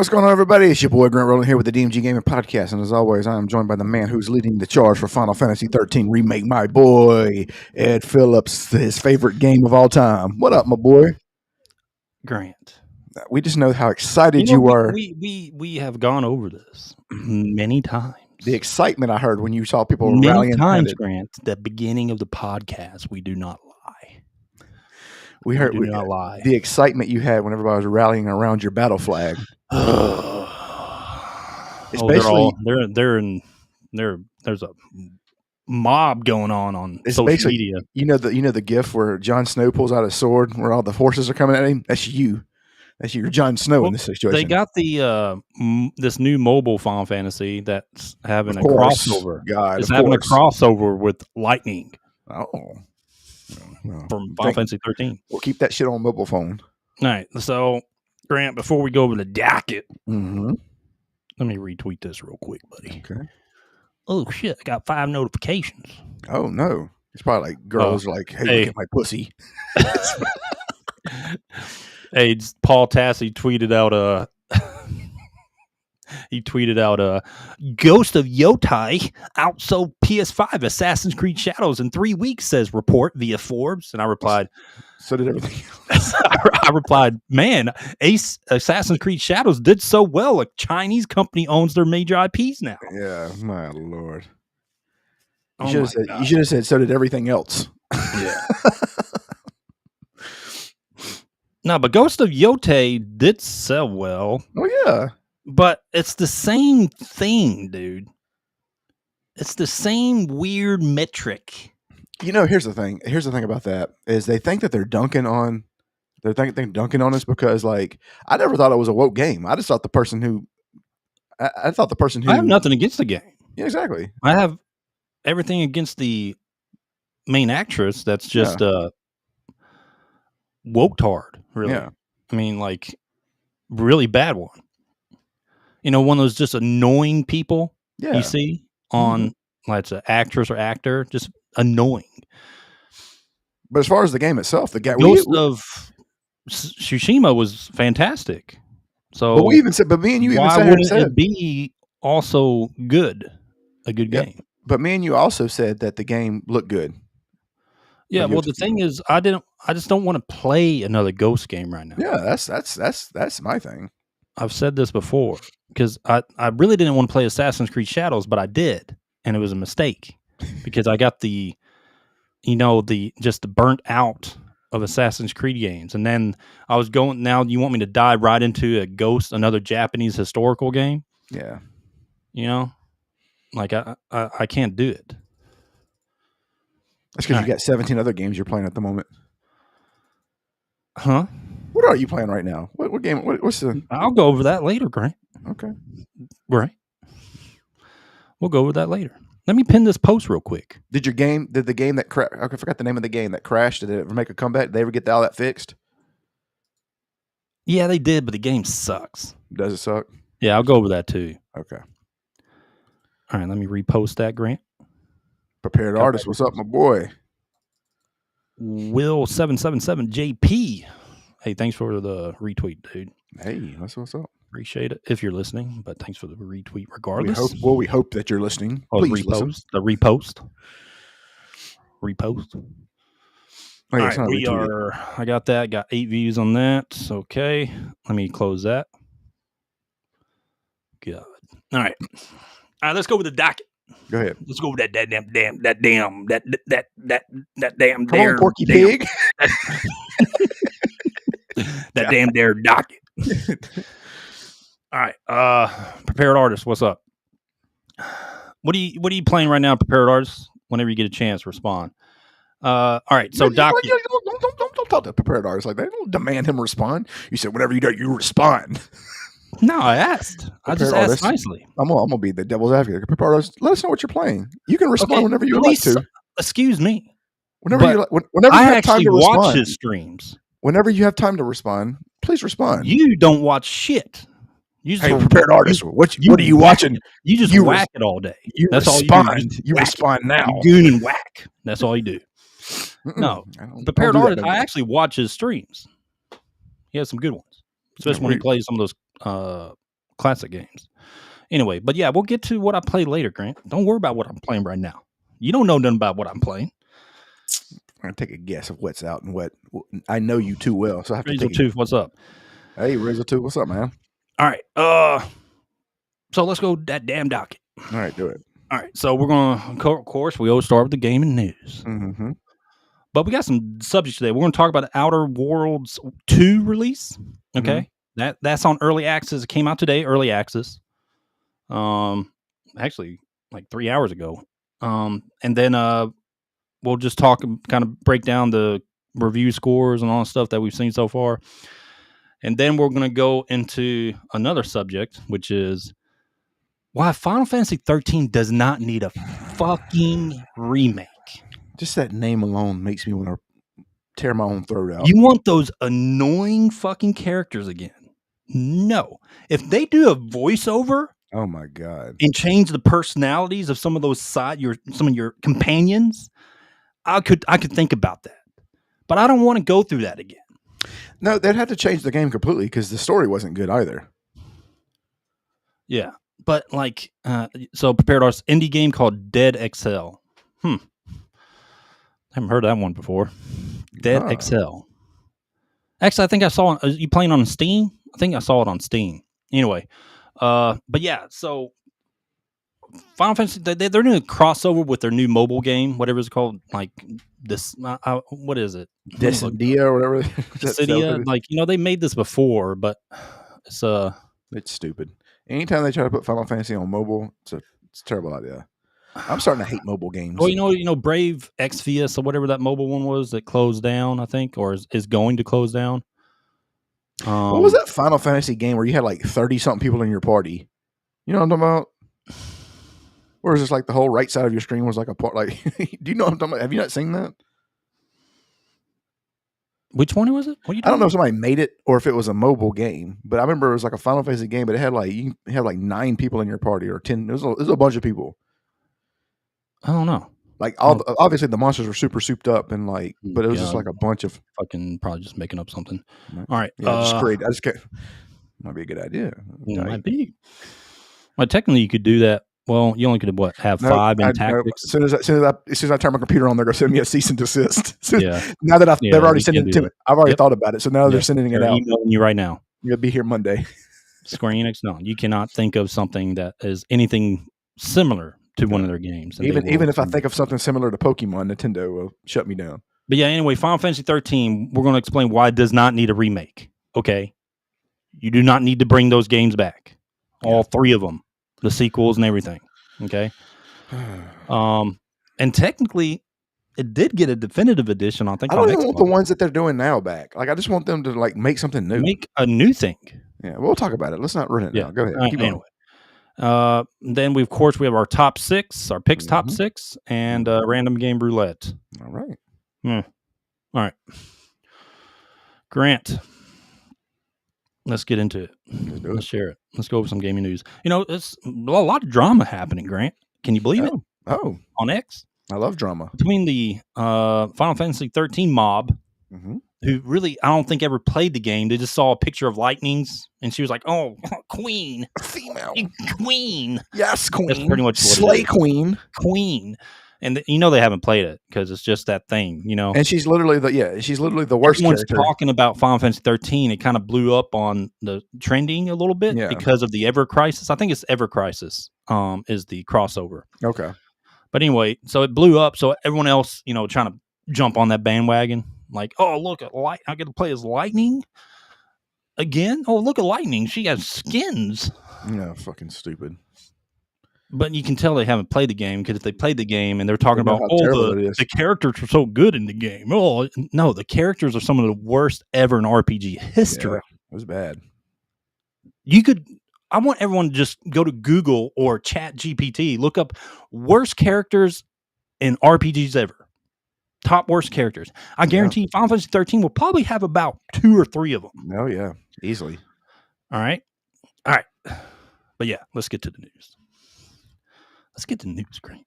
What's going on, everybody? It's your boy Grant Rowland here with the DMG Gaming Podcast, and as always, I am joined by the man who's leading the charge for Final Fantasy XIII Remake, my boy, Ed Phillips, his favorite game of all time. What up, my boy? Grant. We just know how excited you were. We have gone over this many times. The excitement I heard when you saw people many rallying. times, Grant, the beginning of the podcast, we do not lie. We do not lie. The excitement you had when everybody was rallying around your battle flag. It's there's a mob going on social media. You know the gif where Jon Snow pulls out his sword where all the horses are coming at him? That's you. That's you. You're Jon Snow in this situation. They got the this new mobile Final Fantasy that's having a crossover. It's having a crossover with Lightning. Oh. Well, from Final Fantasy XIII. We'll keep that shit on mobile phone. All right. So, Grant, before we go over the docket, let me retweet this real quick, buddy. Okay. Oh, shit. I got 5 notifications. Oh, no. It's probably like girls like, hey, look at my pussy. Hey, Paul Tassi tweeted out Ghost of Yotai outsold PS5 Assassin's Creed Shadows in 3 weeks, says report via Forbes. And I replied, so did everything else. I replied, man, Assassin's Creed Shadows did so well. A Chinese company owns their major IPs now. Yeah, my Lord. You should have said so did everything else. Yeah. No, but Ghost of Yotai did sell well. Oh, yeah. But it's the same thing, dude. It's the same weird metric. You know, here's the thing. Here's the thing about that is they think that they're dunking on us because, like, I never thought it was a woke game. I just thought the person who I have nothing against the game. Yeah, exactly. I have everything against the main actress. That's just woke-tard, really. Yeah. I mean, like, really bad one. You know, one of those just annoying people you see on, like, it's an actress or actor, just annoying. But as far as the game itself, the game Ghost of Tsushima was fantastic. So, but me and you even said, it be also good, a good game? But me and you also said that the game looked good. Yeah, well, the thing is, I just don't want to play another Ghost game right now. Yeah, that's my thing. I've said this before because I really didn't want to play Assassin's Creed Shadows, but I did, and it was a mistake because I got the burnt out of Assassin's Creed games, and then I was going. Now you want me to dive right into another Japanese historical game? Yeah, you know, like I can't do it. That's because you got 17 other games you're playing at the moment. Huh? What are you playing right now? What game? What's the? I'll go over that later, Grant. Okay. Right. We'll go over that later. Let me pin this post real quick. Did the game that crashed? I forgot the name of the game that crashed. Did it ever make a comeback? Did they ever get all that fixed? Yeah, they did, but the game sucks. Does it suck? Yeah, I'll go over that too. Okay. All right, let me repost that, Grant. Prepared Artist, what's up, my boy? Will777JP. Hey, thanks for the retweet, dude. Hey, that's what's up. Appreciate it if you're listening, but thanks for the retweet regardless. We hope that you're listening. Please listen. The repost. All right, I got that. Got 8 views on that. Okay. Let me close that. God. All right, let's go with the docket. Go ahead. Let's go with that damn. Come on, Porky Pig. That damn dare docket. All right, Prepared Artist, what's up? What are you playing right now, Prepared Artist? Whenever you get a chance, respond. All right, so docket. Don't talk to Prepared Artist like that. Don't demand him respond. You said whenever you do, you respond. No, I asked. I just asked nicely. I'm gonna be the devil's advocate. Prepared Artist, let us know what you're playing. You can respond whenever you like to. Excuse me. Whenever you have time to respond. Watch his streams. Whenever you have time to respond, please respond. You don't watch shit. Prepared Artist. What are you watching? You just whack it all day. That's respond. All you do. You respond now. You goon and whack. That's all you do. No, Prepared Artist. I actually watch his streams. He has some good ones, especially when he plays some of those classic games. Anyway, but yeah, we'll get to what I play later, Grant. Don't worry about what I'm playing right now. You don't know nothing about what I'm playing. I'm gonna take a guess of what's out and what. I know you too well, so I have to Razor take. Tooth, what's up? Hey, Razor 2, what's up, man? All right. So let's go that damn docket. All right, do it. All right. So we're gonna, of course, we always start with the gaming news. Mm-hmm. But we got some subjects today. We're going to talk about the Outer Worlds 2 release. Okay. That's on early access. It came out today, early access. Actually like 3 hours ago. And then we'll just talk and kind of break down the review scores and all the stuff that we've seen so far. And then we're going to go into another subject, which is why Final Fantasy 13 does not need a fucking remake. Just that name alone makes me want to tear my own throat out. You want those annoying fucking characters again? No. If they do a voiceover, oh my god, and change the personalities of some of those some of your companions, I could think about that. But I don't want to go through that again. No, they'd have to change the game completely because the story wasn't good either. Yeah, but like, so prepared artists indie game called Dead XL. I haven't heard that one before. Dead XL. Actually, I think I saw it. You playing on Steam? I think I saw it on Steam. Anyway, but yeah, so Final Fantasy, they're doing a crossover with their new mobile game, whatever it's called. Like this, what is it? Decidia or whatever. Decidia, like, they made this before, but it's stupid. Anytime they try to put Final Fantasy on mobile, it's a terrible idea. I'm starting to hate mobile games. Well, Brave Exvius or whatever that mobile one was that closed down, I think, or is going to close down. What was that Final Fantasy game where you had like 30-something people in your party? You know what I'm talking about? Or is this like the whole right side of your screen was like a part? Like, do you know what I'm talking about? Have you not seen that? Which one was it? What are you I don't know if somebody made it or if it was a mobile game, but I remember it was like a Final Fantasy game, but it had like you had like 9 people in your party or 10. It was a bunch of people. I don't know. Like obviously the monsters were super souped up and like, but it was just like a bunch of fucking probably just making up something. All right, just great. I just can't. Might be a good idea. Might be. Well, technically, you could do that. Well, you only could have 5 in tactics. As soon as I turn my computer on, they're going to send me a cease and desist. Yeah. Now that they've already sent it to me, I've already thought about it. So now they're sending it out. Emailing you right now. You're going to be here Monday. Square Enix, no, you cannot think of something that is anything similar to one of their games. Even if I think of something similar to Pokemon, Nintendo will shut me down. But yeah, anyway, Final Fantasy 13, we're going to explain why it does not need a remake. Okay, you do not need to bring those games back. All 3 of them, the sequels and everything. Okay. And technically, it did get a definitive edition. I think I don't even want the ones that they're doing now back. Like, I just want them to like make something new, make a new thing. Yeah, we'll talk about it. Let's not ruin it now. Go ahead. Keep going. Then we have our top 6, our picks top 6, and random game roulette. All right. All right. Grant, let's get into it. Let's share it. Let's go over some gaming news. It's a lot of drama happening, Grant. Can you believe it? Oh. On X? I love drama. Between the Final Fantasy 13 mob, who really, I don't think ever played the game. They just saw a picture of Lightnings, and she was like, oh, queen. Female. Queen. Yes, queen. That's pretty much what Slay it is. Queen. Queen. And they haven't played it because it's just that thing, And she's literally the worst Everyone's character. talking about Final Fantasy 13. It kind of blew up on the trending a little bit because of the Ever Crisis. I think it's Ever Crisis is the crossover. Okay. But anyway, so it blew up. So everyone else, trying to jump on that bandwagon. Like, oh, look, I get to play as Lightning again. Oh, look at Lightning. She has skins. Yeah, fucking stupid. But you can tell they haven't played the game because if they played the game and they're talking about, the characters are so good in the game. Oh, no, the characters are some of the worst ever in RPG history. Yeah, it was bad. I want everyone to just go to Google or Chat GPT, look up worst characters in RPGs ever. Top worst characters. I guarantee Final Fantasy 13 will probably have about 2 or 3 of them. Oh, yeah. Easily. All right. But yeah, let's get to the news. Let's get to the news, Grant.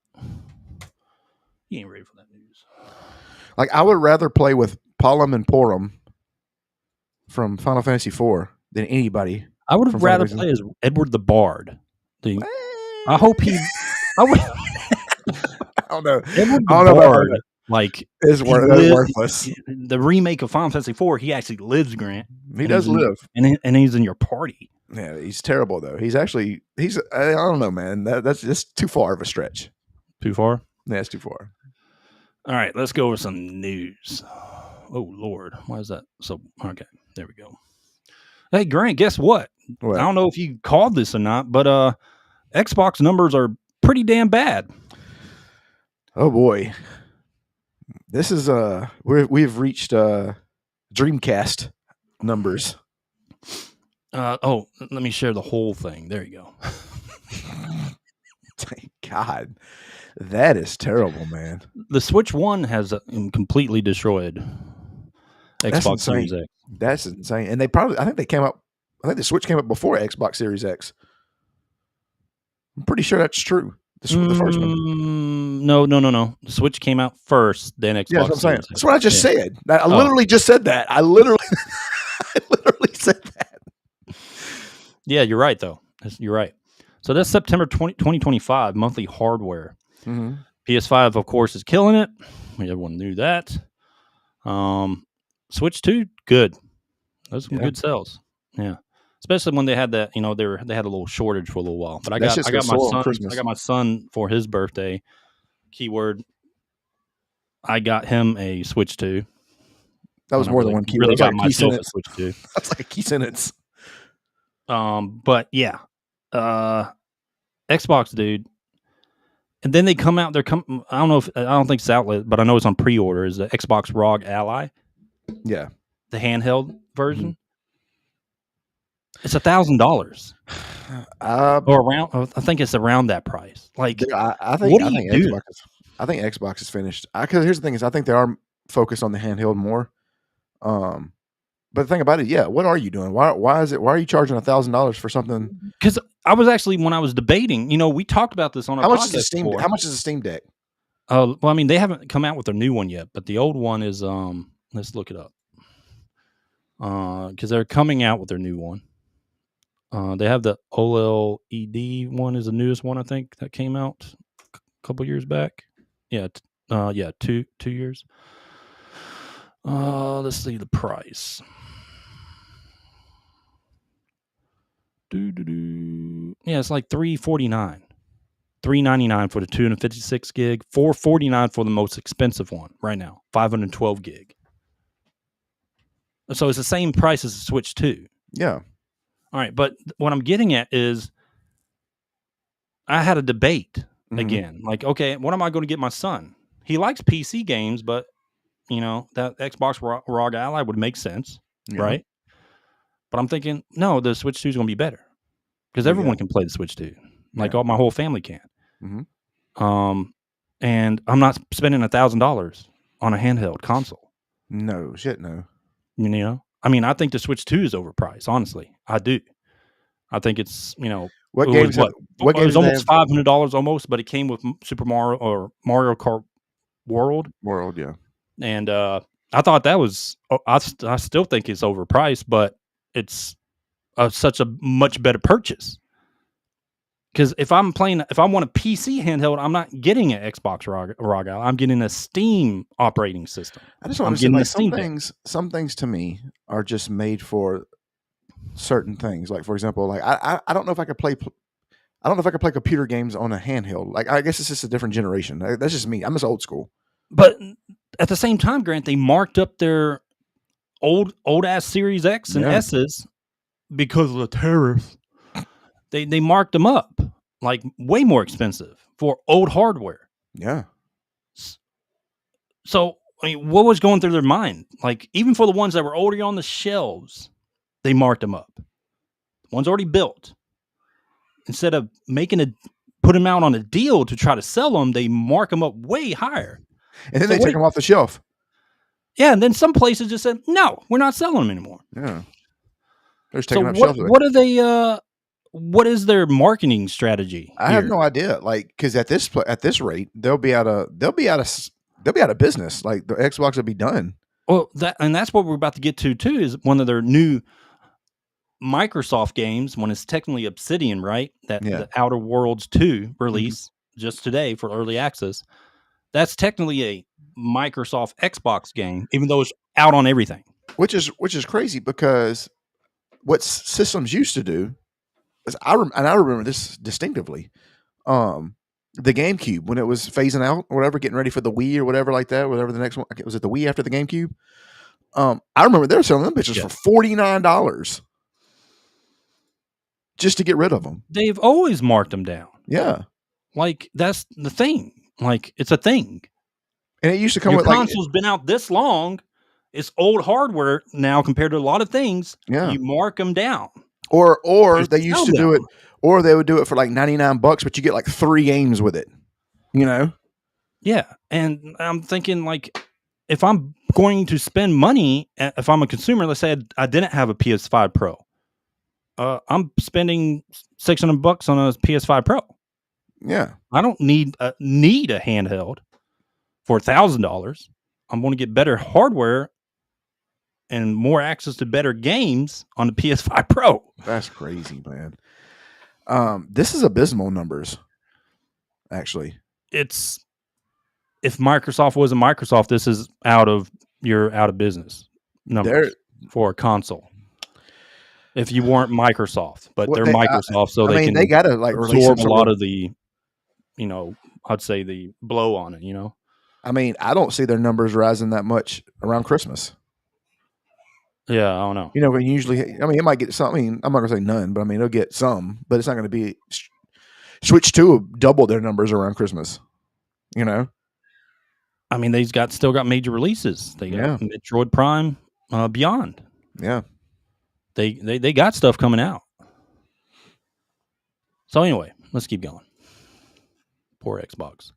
You ain't ready for that news. Like, I would rather play with Palom and Porum from Final Fantasy IV than anybody I would from have Final rather Fantasy. play as Edward the Bard. I hope he. I would. I don't know. Edward I the don't know about Bard, that. like It's he worthless. the remake of Final Fantasy IV. He actually lives, Grant. He does live, and he's in your party. Yeah, he's terrible though. He's I don't know, man. That's just too far of a stretch. Too far? Yeah, it's too far. All right, let's go over some news. Oh Lord, why is that? So okay, there we go. Hey Grant, guess what? What? I don't know if you called this or not, but Xbox numbers are pretty damn bad. Oh boy, this is we've reached Dreamcast numbers. Let me share the whole thing. There you go. Thank God, that is terrible, man. The Switch 1 has completely destroyed Xbox Series X. That's insane. And I think the Switch came up before Xbox Series X. I'm pretty sure that's true. The first one. No. The Switch came out first, then Xbox. Yeah, that's what I'm saying. Series That's what I just X. said. I literally just said that. I literally said that. Yeah, you're right, though. You're right. So that's September 2025 monthly hardware. Mm-hmm. PS5, of course, is killing it. Everyone knew that. Switch 2, good. Those some good sales. Yeah, especially when they had that. They had a little shortage for a little while. But I got my son for his birthday. Keyword. I got him a Switch 2. That was more than one keyword. Really got myself a Switch 2. That's like a key sentence. But yeah, Xbox, dude. And then they come out. I don't think it's outlet, but I know it's on pre-order. Is the Xbox ROG Ally? Yeah, the handheld version. Mm-hmm. It's $1,000, or around. I think it's around that price. Like, I think Xbox is finished. Because here's the thing: is I think they are focused on the handheld more. But the thing about it, yeah, what are you doing? Why are you charging $1,000 for something? Because I was actually, when I was debating, we talked about this on our podcast. How much is a Steam Deck? Well, I mean, they haven't come out with their new one yet, but the old one is let's look it up. Because they're coming out with their new one. They have the OLED one is the newest one, I think, that came out a couple years back. Yeah, 2 years. Let's see the price. Yeah, it's like $349, $399 for the 256 gig, $449 for the most expensive one right now, 512 gig. So it's the same price as the Switch 2. Yeah. All right, but what I'm getting at is, I had a debate again. Like, okay, what am I going to get my son? He likes PC games, but that Xbox ROG Ally would make sense, right? But I'm thinking, no, the Switch 2 is going to be better because everyone can play the Switch 2. Like, my whole family can. Mm-hmm. And I'm not spending $1,000 on a handheld console. No, shit, no. I mean, I think the Switch 2 is overpriced. Honestly, I do. I think it's what games? It was almost $500 almost, but it came with Super Mario or Mario Kart World. Yeah. And I thought that was. I still think it's overpriced, but it's such a much better purchase. Because if I want a PC handheld, I'm not getting an Xbox ROG Ally. I'm getting a Steam operating system. I just want to say, some things to me are just made for certain things. Like, for example, like I don't know if I could play. I don't know if I could play computer games on a handheld. Like, I guess it's just a different generation. That's just me. I'm just old school. But at the same time, Grant, they marked up their old ass Series X and S's because of the tariffs. They marked them up like way more expensive for old hardware. Yeah. So, I mean, what was going through their mind? Like, even for the ones that were already on the shelves, they marked them up. The ones already built. Instead of put them out on a deal to try to sell them, they mark them up way higher. And then they take them off the shelf. Yeah, and then some places just said, no, we're not selling them anymore. Yeah. They're just taking up shelves. What are they... what is their marketing strategy? I have no idea. Like, because at this rate, they'll be out of business. Like, the Xbox will be done. Well, that's what we're about to get to too. Is one of their new Microsoft games, when it's technically Obsidian, right? That Yeah. the Outer Worlds 2 release just today for early access, that's technically a Microsoft Xbox game, even though it's out on everything. Which is crazy because what systems used to do is I remember this distinctively. The GameCube when it was phasing out or whatever, getting ready for the Wii or whatever like that, whatever the next one was, it the Wii after the GameCube? I remember they were selling them bitches for $49 just to get rid of them. They've always marked them down. Yeah, like that's the thing. Like it's a thing. And it used to come Your with console's been out this long. It's old hardware now compared to a lot of things. Yeah. You mark them down. Or You they used sell to do them. it, or they would do it for like $99, but you get like 3 games with it. You know? Yeah. And I'm thinking, like, if I'm going to spend money, if I'm a consumer, let's say I didn't have a PS5 Pro, I'm spending $600 on a PS5 Pro. Yeah. I don't need a handheld for $1,000. I'm going to get better hardware and more access to better games on the PS5 Pro. That's crazy, man. This is abysmal numbers. Actually, It's if Microsoft wasn't Microsoft, this is out of business numbers for a console. If you weren't Microsoft, but they're Microsoft, so they gotta like absorb a lot of the, I'd say the blow on it. I mean, I don't see their numbers rising that much around Christmas. Yeah, I don't know. When usually, it might get some. I'm not gonna say none, but it'll get some. But it's not gonna be Switch 2 double their numbers around Christmas. They've still got major releases. They got Metroid Prime Beyond. Yeah, they got stuff coming out. So anyway, let's keep going. Poor Xbox.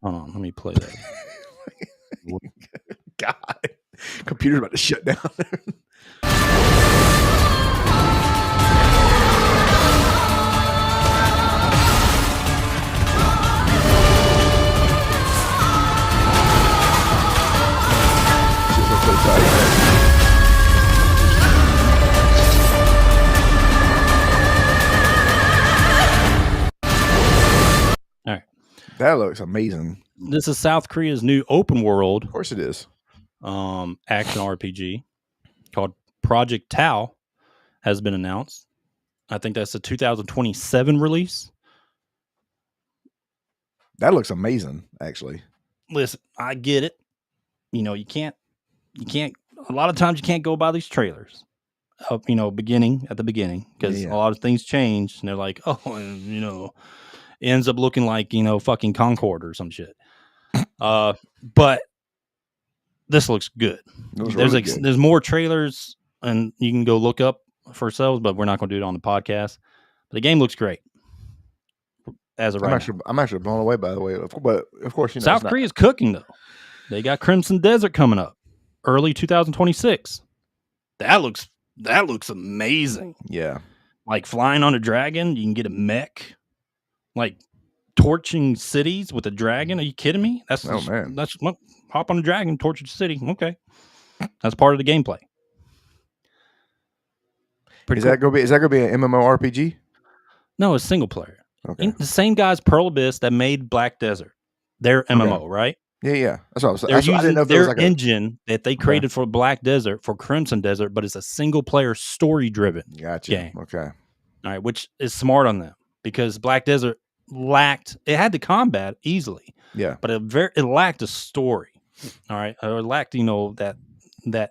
Hold on, let me play that. God, computer's about to shut down. All right. That looks amazing. This is South Korea's new open world. Of course it is. Action RPG called Project Tau has been announced. I think that's a 2027 release. That looks amazing, actually. Listen, I get it. You can't, a lot of times you can't go by these trailers up, at the beginning, because a lot of things change and they're like, oh, and, it ends up looking like, fucking Concord or some shit. But this looks good. There's more trailers and you can go look up for yourselves, but we're not going to do it on the podcast. But the game looks great. As of right now. I'm actually blown away by the way, but of course, South Korea's cooking though. They got Crimson Desert coming up, early 2026. That looks amazing. Yeah, like flying on a dragon. You can get a mech, like torching cities with a dragon. Are you kidding me? That's hop on a dragon, torch a city. Okay, that's part of the gameplay. Is that gonna be an MMORPG? No, it's single player. Okay. The same guys, Pearl Abyss, that made Black Desert. They're MMO, right? Yeah. That's what I was saying. They're using I didn't know if their was engine that they created for Black Desert, for Crimson Desert, but it's a single player story driven game. Okay. All right, which is smart on them because Black Desert it had the combat easily. Yeah. But it lacked a story. All right. It lacked, that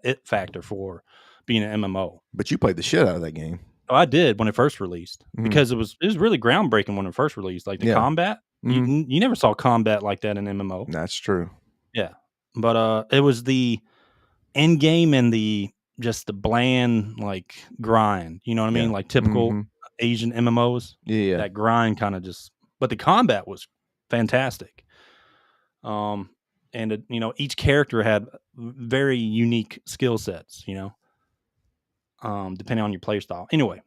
it factor for being an MMO. But you played the shit out of that game. Oh, I did when it first released because it was really groundbreaking when it first released. Like the combat, you never saw combat like that in MMO. That's true. Yeah, but it was the end game and the bland like grind. You know what I mean? Like typical Asian MMOs. Yeah, that grind kind of but the combat was fantastic. And each character had very unique skill sets. Depending on your play style. Anyway,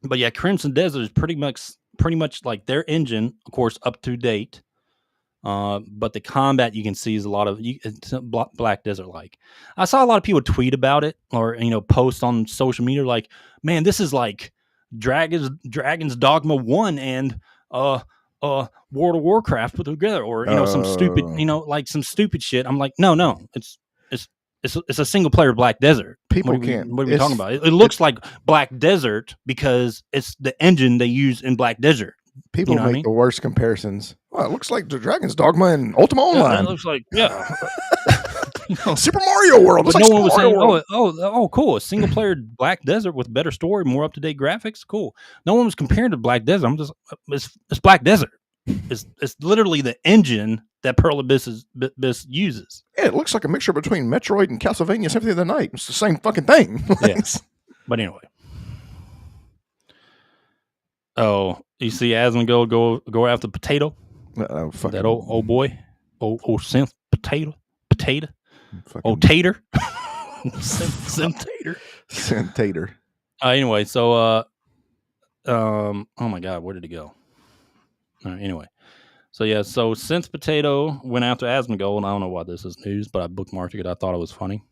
but yeah, Crimson Desert is pretty much like their engine, of course, up to date. But the combat you can see is a lot of it's Black Desert like. I saw a lot of people tweet about it or post on social media like, man, this is like Dragon's Dogma 1 and World of Warcraft put together, or some stupid like some stupid shit. I'm like, no, it's a single player Black Desert. People What are can't. we talking about? It looks like Black Desert because it's the engine they use in Black Desert. People what I make mean? the worst comparisons. Well, it looks like the Dragon's Dogma and Ultima Online. It looks like Super Mario World. But It's no like one was Super saying, Mario World. oh, cool, a single player Black Desert with better story, more up to date graphics. Cool. No one was comparing to Black Desert. I'm just, it's Black Desert. It's literally the engine that Pearl Abyss uses. Yeah, it looks like a mixture between Metroid and Castlevania Symphony of the Night. It's the same fucking thing. Yes. But anyway. Oh, you see Asmongold go after Potato? Fucking, that old boy? Old synth Potato? Fucking, Tater? Synth Tater. Synth Tater. Anyway, so oh my god, where did it go? Anyway. So yeah, so Synth Potato went after Asmongold, and I don't know why this is news, but I bookmarked it. I thought it was funny.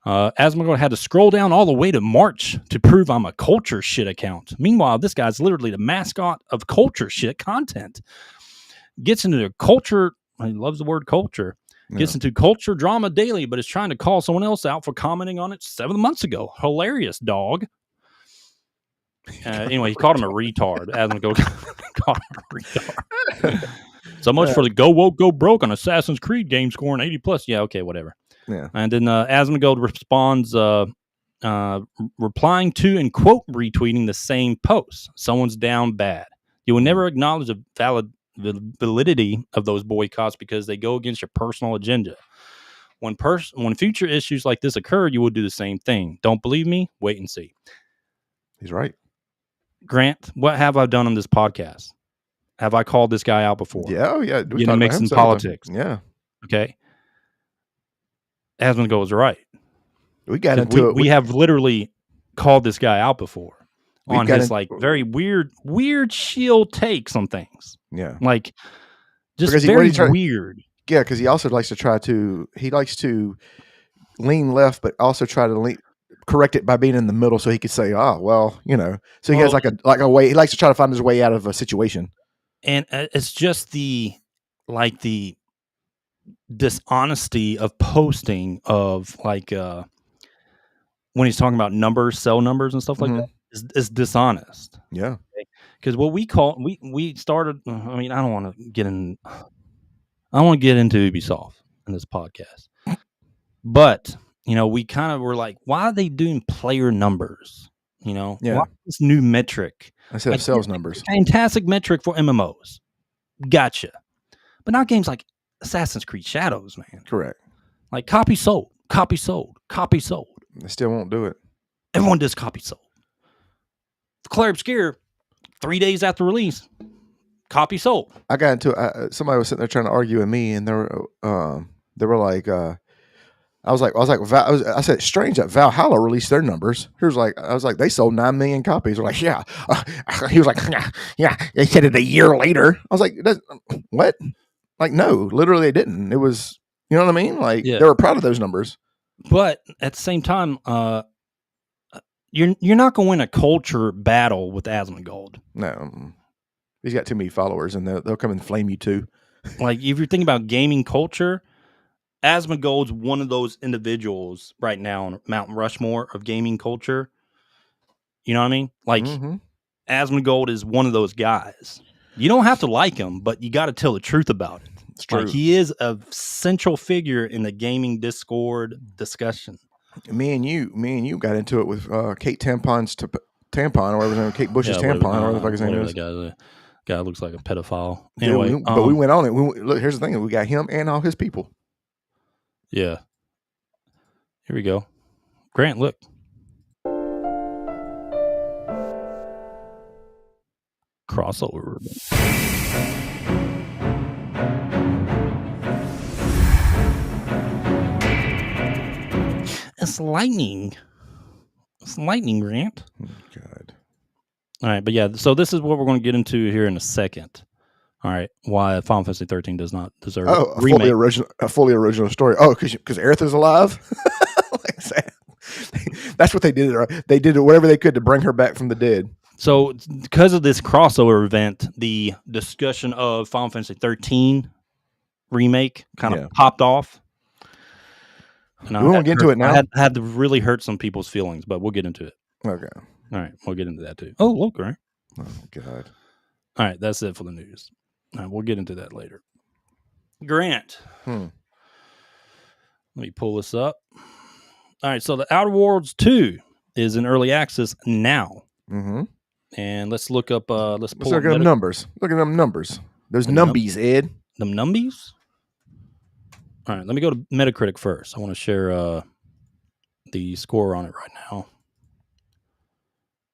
Asmongold had to scroll down all the way to March to prove I'm a culture shit account. Meanwhile, this guy's literally the mascot of culture shit content. Gets into the culture. He loves the word culture. Gets into culture drama daily, but is trying to call someone else out for commenting on it 7 months ago. Hilarious, dog. Anyway, he called him a retard. Asmongold called him a retard. So much for the go woke, go broke on Assassin's Creed game scoring 80 plus. Yeah, okay, whatever. Yeah. And then Asmongold responds, replying to and quote retweeting the same post. Someone's down bad. You will never acknowledge the validity of those boycotts because they go against your personal agenda. When future issues like this occur, you will do the same thing. Don't believe me? Wait and see. He's right. Grant, what have I done on this podcast? Have I called this guy out before? Yeah, yeah. Getting to mix in politics. Yeah. Okay. Asmongold was right. We got into it. We have literally called this guy out before on his very weird shield takes on things. Yeah. Like just very weird. Yeah, because he also likes to lean left, but also try to correct it by being in the middle so he could say, so he has like a way. He likes to try to find his way out of a situation. And it's just the dishonesty of posting of when he's talking about numbers, cell numbers and stuff like that is dishonest. Yeah. Because what we started, I mean, I don't want to get into Ubisoft in this podcast, but we kind of were like, why are they doing player numbers? Why this new metric? Instead of sales numbers. Fantastic metric for MMOs. Gotcha. But not games like Assassin's Creed Shadows, man. Correct. Like copy sold. They still won't do it. Everyone does copy sold. Claire Obscure, 3 days after release, copy sold. I got into somebody was sitting there trying to argue with me, and they were like, I said, strange that Valhalla released their numbers. I was like, they sold 9 million copies. They're like, yeah. He was like, yeah. They said it a year later. I was like, what? Like, no, literally they didn't. It was, you know what I mean? Like, they were proud of those numbers. But at the same time, you're not going to win a culture battle with Asmongold. No, he's got too many followers, and they'll come and flame you too. Like, if you're thinking about gaming culture, Asmongold's one of those individuals right now on Mount Rushmore of gaming culture. You know what I mean? Like, Asmongold is one of those guys. You don't have to like him, but you got to tell the truth about it. It's true. Like, he is a central figure in the gaming Discord discussion. Me and you got into it with Kate Tampon's tampon, or whatever, Kate Bush's tampon, or whatever the fuck his name is. That guy looks like a pedophile. Anyway, Yeah, but we went on it. Look, here's the thing: we got him and all his people. Yeah. Here we go. Grant, look. Crossover. It's lightning. It's lightning, Grant. Oh, God. All right, but yeah, so this is what we're going to get into here in a second. All right, why Final Fantasy 13 does not deserve Oh, a remake. a fully original story. Oh, because Aerith is alive. Like that. That's what they did. They did whatever they could to bring her back from the dead. So, because of this crossover event, the discussion of Final Fantasy 13 remake kind of popped off. And we won't get into it now. I had to really hurt some people's feelings, but we'll get into it. Okay. All right, we'll get into that too. Oh, look, right. Oh God. All right, that's it for the news. All right, we'll get into that later. Grant. Let me pull this up. All right, so the Outer Worlds 2 is in early access now. Mm-hmm. And let's look up. Let's look at them numbers. Look at them numbers. There's numbies, Ed. Them numbies. All right, let me go to Metacritic first. I want to share the score on it right now.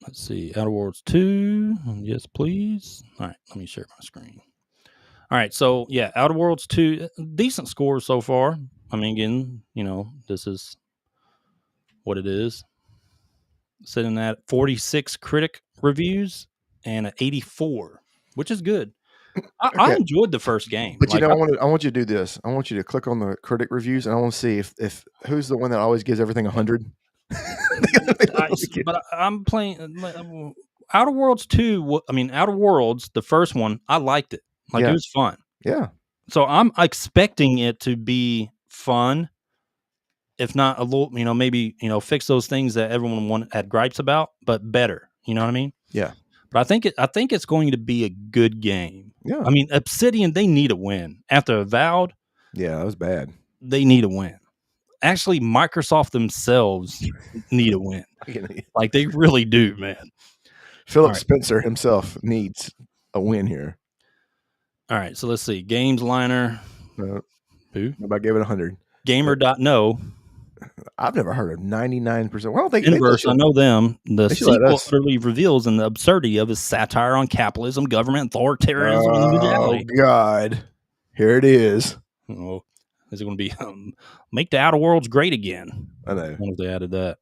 Let's see, Outer Worlds 2. Yes, please. All right, let me share my screen. All right, so yeah, Outer Worlds 2, decent score so far. I mean, again, this is what it is. Sitting at 46 critic reviews and an 84, which is good. I enjoyed the first game. But I want you to do this. I want you to click on the critic reviews, and I want to see if who's the one that always gives everything 100. But I'm playing Outer Worlds 2. I mean, Outer Worlds, the first one, I liked it. It was fun. Yeah. So I'm expecting it to be fun, if not a little, maybe, fix those things that everyone had gripes about, but better. You know what I mean? Yeah. But I think it's going to be a good game. Yeah. I mean, Obsidian, they need a win. After Avowed, yeah, that was bad. They need a win. Actually, Microsoft themselves need a win. Like, they really do, man. Philip Spencer himself needs a win here. All right, so let's see. Games Liner. Who? Nobody gave it 100. Gamer.no. I've never heard of 99%. Well, I don't think Inverse, I know them. The sequel utterly reveals the absurdity of his satire on capitalism, government, authoritarianism, and individuality. Oh, God. Here it is. Oh, is it going to be make the Outer Worlds great again? I know. I wonder if they added that.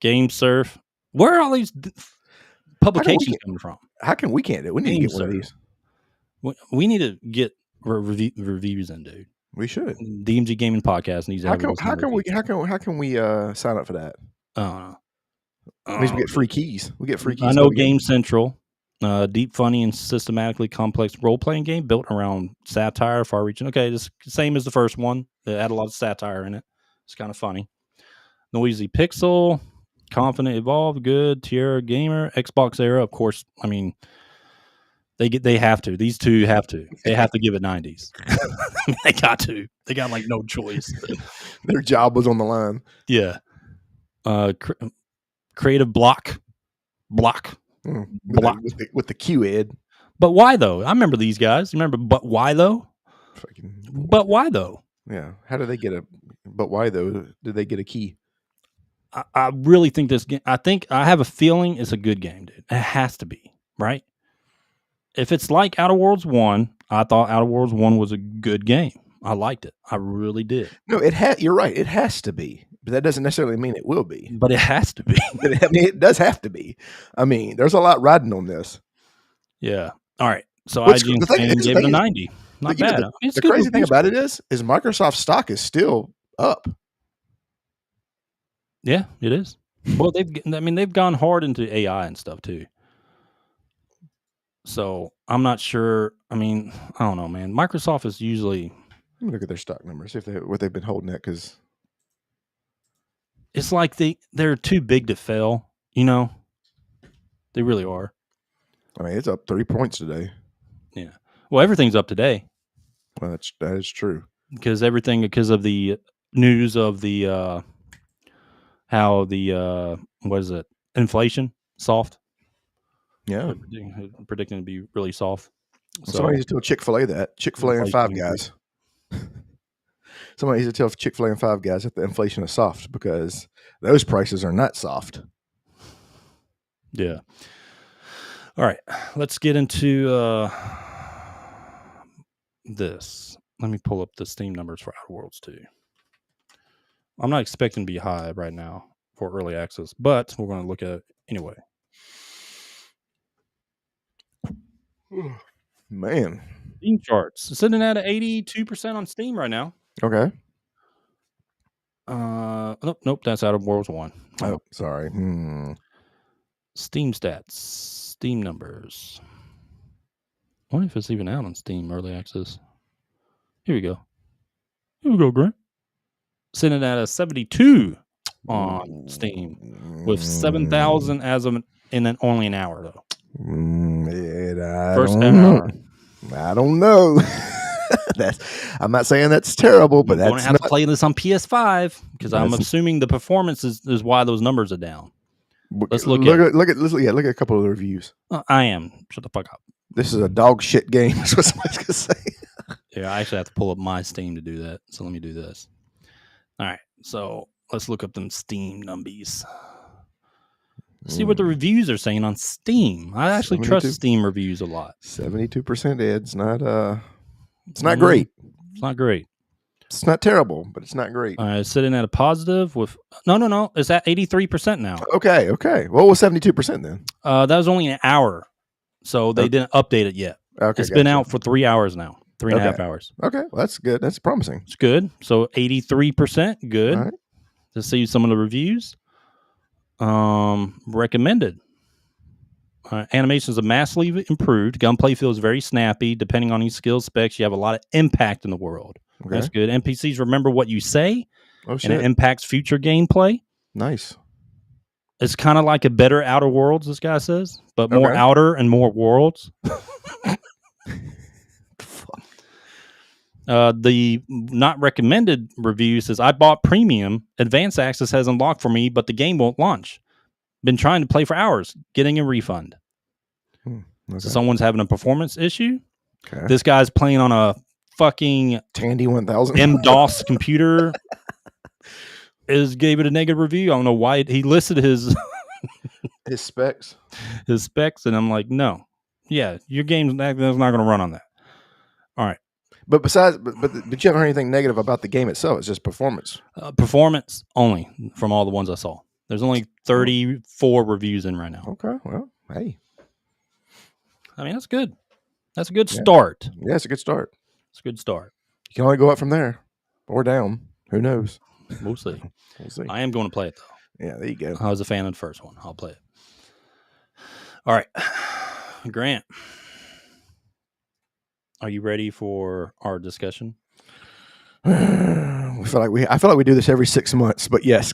Game Surf. Where are all these publications coming from? How can we can't do it? We need to get one of these. We need to get reviews in, dude. We should. DMG Gaming Podcast needs to how can we sign up for that? At least we get free keys. We get free keys. I know Game Central, deep, funny, and systematically complex role-playing game built around satire, far-reaching. Okay, this same as the first one. They had a lot of satire in it. It's kind of funny. Noisy Pixel, Confident Evolve, good. Tierra Gamer, Xbox Era. Of course, I mean, they have to. These two have to. They have to give it 90s. They got to. They got like no choice. Their job was on the line. Yeah. Creative Block. Block. With the Q, Ed. But why though? I remember these guys. Remember, but why though? But why though? Yeah. How did they get a? But why though? Did they get a key? I really think this game. I have a feeling it's a good game, dude. It has to be, right? If it's like Outer Worlds 1, I thought Outer Worlds 1 was a good game. I liked it. I really did. No, you're right. It has to be. But that doesn't necessarily mean it will be. But it has to be. It does have to be. I mean, there's a lot riding on this. Yeah. All right. So IGN gave it a 90. Not bad. The crazy thing about it is Microsoft stock is still up. Yeah, it is. Well, they've gone hard into AI and stuff too. So I'm not sure. I mean, I don't know, man. Microsoft is usually. Let me look at their stock numbers. See what they've been holding at, because it's like they're too big to fail. They really are. I mean, it's up 3 points today. Yeah. Well, everything's up today. Well, that is true. Because of the news of the how the what is it? Inflation soft. Yeah, predicting to be really soft. Somebody needs to tell Chick-fil-A that. Chick-fil-A and Five Guys. Somebody needs to tell Chick-fil-A and Five Guys that the inflation is soft, because those prices are not soft. Yeah. All right, let's get into this. Let me pull up the Steam numbers for Outer Worlds 2. I'm not expecting to be high right now for early access, but we're going to look at it anyway. Man. Steam charts. It's sitting at 82% on Steam right now. Okay. Nope, that's Out of Worlds 1. Oh, sorry. Steam stats, Steam numbers. I wonder if it's even out on Steam Early Access. Here we go. Grant. Sitting at a 72 on Steam with 7,000 as of only an hour though. First hour. I don't know. I'm not saying that's terrible, but I'm going to have to play this on PS5 because I'm assuming the performance is why those numbers are down. Let's look at a couple of the reviews. I am. Shut the fuck up. This is a dog shit game. That's what somebody's gonna say. Yeah, I actually have to pull up my Steam to do that. So let me do this. All right. So let's look up them Steam numbies. See what the reviews are saying on Steam. I actually trust Steam reviews a lot. 72%. It's not. It's not great. It's not great. It's not terrible, but it's not great. It's sitting at a positive with no. It's at 83% now. Okay. What was 72% then? That was only an hour, so they didn't update it yet. Okay, it's been out for 3 hours now, 3.5 hours. Okay, well, that's good. That's promising. It's good. So 83%, good. All right. To see some of the reviews. Recommended. Animations are massively improved. Gunplay feels very snappy. Depending on your skill specs, you have a lot of impact in the world. Okay. That's good. NPCs remember what you say, and it impacts future gameplay. Nice. It's kind of like a better Outer Worlds, this guy says, but more outer and more worlds. The not recommended review says, I bought premium. Advanced access has unlocked for me, but the game won't launch. Been trying to play for hours, getting a refund. So someone's having a performance issue. Okay. This guy's playing on a fucking Tandy 1000 MDOS computer. Gave it a negative review. I don't know why he listed his specs. His specs, and I'm like, no. Yeah, your game's not going to run on that. All right. But besides, but you haven't heard anything negative about the game itself. It's just performance. Performance only from all the ones I saw. There's only 34 reviews in right now. Okay, well, hey. I mean, that's good. That's a good start. Yeah, it's a good start. It's a good start. You can only go up from there or down. Who knows? We'll see. I am going to play it, though. Yeah, there you go. I was a fan of the first one. I'll play it. All right. Grant. Are you ready for our discussion? I feel like we do this every 6 months, but yes.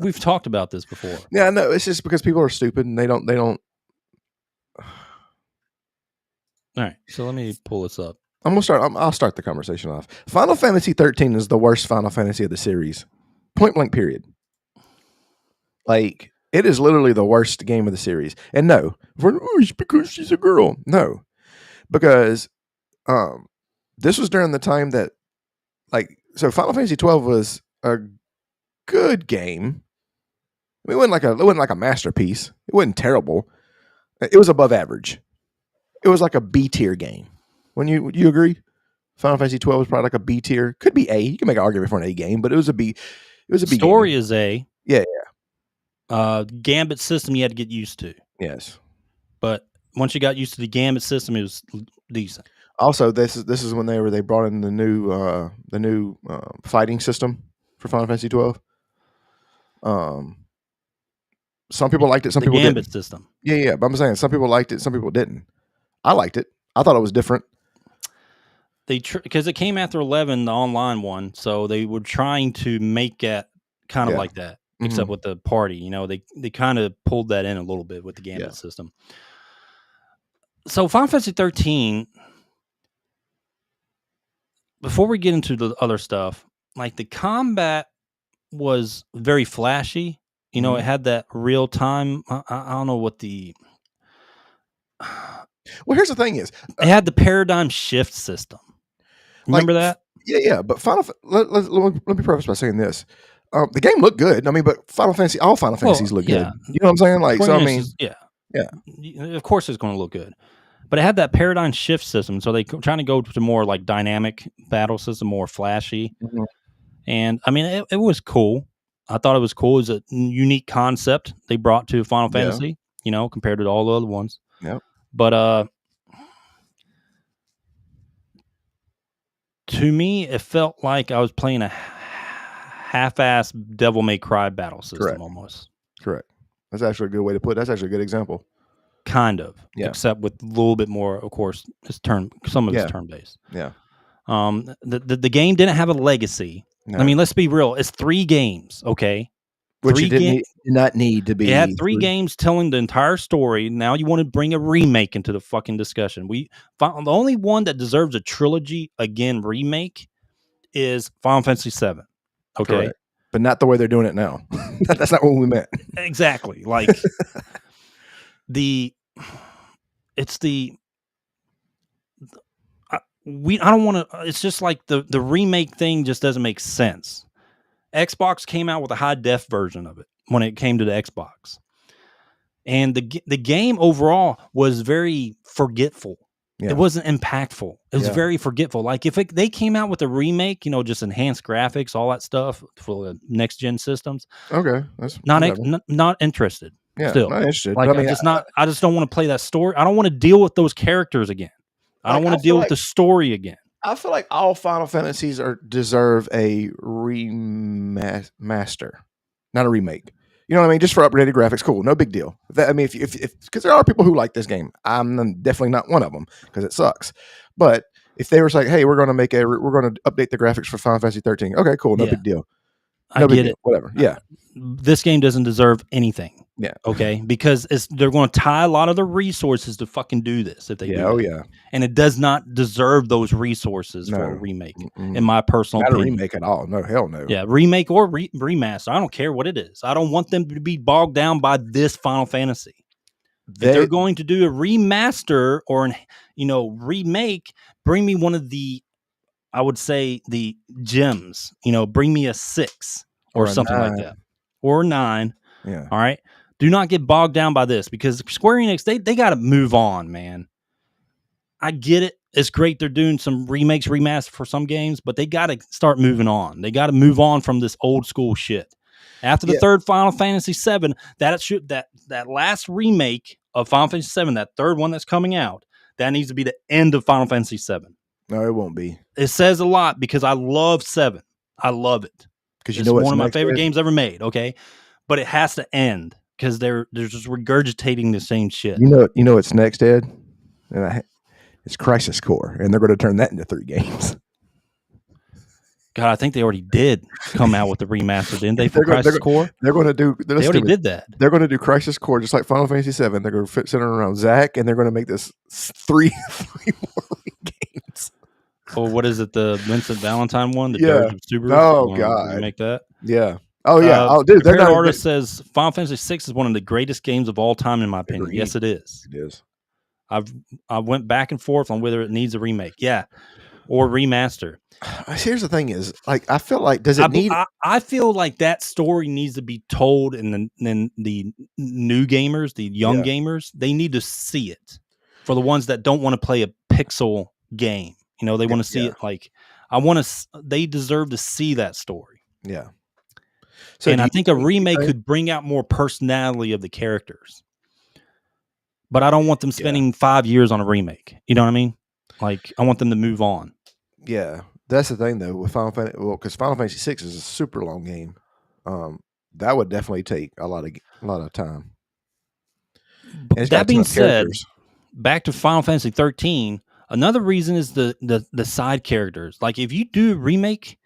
We've talked about this before. Yeah, no, it's just because people are stupid and they don't. All right, so let me pull this up. I'll start the conversation off. Final Fantasy 13 is the worst Final Fantasy of the series. Point blank, period. Like, it is literally the worst game of the series. And no, it's because she's a girl. No, because this was during the time that, so Final Fantasy 12 was a good game. It wasn't like a masterpiece. It wasn't terrible. It was above average. It was like a B tier game. Would you agree? Final Fantasy 12 was probably like a B tier. Could be A. You can make an argument for an A game, but it was a B. It was a B. Story game. Is A. Yeah. Gambit system you had to get used to. Yes. But once you got used to the Gambit system, it was decent. Also, this is when they brought in the new fighting system for Final Fantasy 12. Some people liked it. Some people Gambit didn't. System. Yeah. But I'm saying some people liked it. Some people didn't. I liked it. I thought it was different. Because it came after 11, the online one, so they were trying to make it kind of like that, except with the party. You know, they kind of pulled that in a little bit with the Gambit system. So Final Fantasy 13. Before we get into the other stuff, like the combat was very flashy. You know, it had that real time. I don't know what the. Well, here's the thing: it had the paradigm shift system. Remember that? Yeah. But let me preface by saying this: the game looked good. I mean, but all Final Fantasies look good. You know what I'm saying? Like, so I mean, Of course, it's going to look good. But it had that paradigm shift system, so they trying to go to more like dynamic battle system, more flashy. Mm-hmm. And I mean, it was cool. I thought it was cool. It was a unique concept they brought to Final Fantasy, you know, compared to all the other ones. Yeah. But To me, it felt like I was playing a half-ass Devil May Cry battle system Correct. almost. Correct. That's actually a good way to put it. That's actually a good example. Kind of. Yeah. Except with a little bit more, of course, some of it's turn-based. Yeah. The game didn't have a legacy. No. I mean, let's be real. It's 3 games, okay? Which it did not need to be. It had 3 games telling the entire story. Now you want to bring a remake into the fucking discussion. The only one that deserves a trilogy, again, remake, is Final Fantasy VII. Okay? Correct. But not the way they're doing it now. That's not what we meant. Exactly. Like, I don't want to, it's just like the remake thing just doesn't make sense. Xbox came out with a high def version of it when it came to the Xbox. And the game overall was very forgetful. Yeah. It wasn't impactful. It was very forgetful. Like if they came out with a remake, just enhanced graphics, all that stuff for the next gen systems. Okay, that's not interested. Yeah, still not interested. Like I just don't want to play that story. I don't want to deal with those characters again. I don't want to deal with the story again. I feel like all Final Fantasies deserve a remaster, not a remake. You know what I mean? Just for upgraded graphics, cool, no big deal. If because there are people who like this game, I'm definitely not one of them because it sucks. But if they were like, "Hey, we're going to update the graphics for Final Fantasy 13," okay, cool, no big deal. I get it. Whatever. Yeah, this game doesn't deserve anything. Yeah. Okay. Because they're going to tie a lot of the resources to fucking do this if they do. Oh yeah. And it does not deserve those resources for a remake, in my personal opinion. Not a remake at all. No, hell no. Yeah, remake or remaster. I don't care what it is. I don't want them to be bogged down by this Final Fantasy. If they're going to do a remaster or remake, bring me one of the, I would say, the gems. Bring me a 6 or something like that, or a 9. Yeah. All right. Do not get bogged down by this because Square Enix, they got to move on, man. I get it. It's great they're doing some remakes, remasters for some games, but they got to start moving on. They got to move on from this old school shit. After the third Final Fantasy VII, that last remake of Final Fantasy VII, that third one that's coming out, that needs to be the end of Final Fantasy VII. No, it won't be. It says a lot because I love 7. I love it. Because it's one of my favorite games ever made. Okay, but it has to end because they're just regurgitating the same shit. You know what's next, Ed? And it's Crisis Core, and they're going to turn that into 3 games. God, I think they already did come out with the remaster, didn't they? For Crisis Core, they're going to do. They already did that. They're going to do Crisis Core just like Final Fantasy VII. They're going to fit center around Zack, and they're going to make this 3 more games. Oh, what is it? The Vincent Valentine one? The Dirge of Subaru? Oh God, make that. Yeah. Oh yeah. Dude, they're not. Artist says Final Fantasy VI is one of the greatest games of all time, in my opinion. Yes, it is. It is. I went back and forth on whether it needs a remake, or remaster. Here's the thing: is like I feel like I feel like that story needs to be told, and then the new gamers, the young gamers, they need to see it. For the ones that don't want to play a pixel game, they want to see it. Like they deserve to see that story. Yeah. So I think a remake could bring out more personality of the characters. But I don't want them spending 5 years on a remake. You know what I mean? Like, I want them to move on. Yeah. That's the thing, though, with Final Fantasy. Well, because Final Fantasy VI is a super long game. That would definitely take a lot of time. That being said, back to Final Fantasy 13, another reason is the side characters. Like, if you do a remake,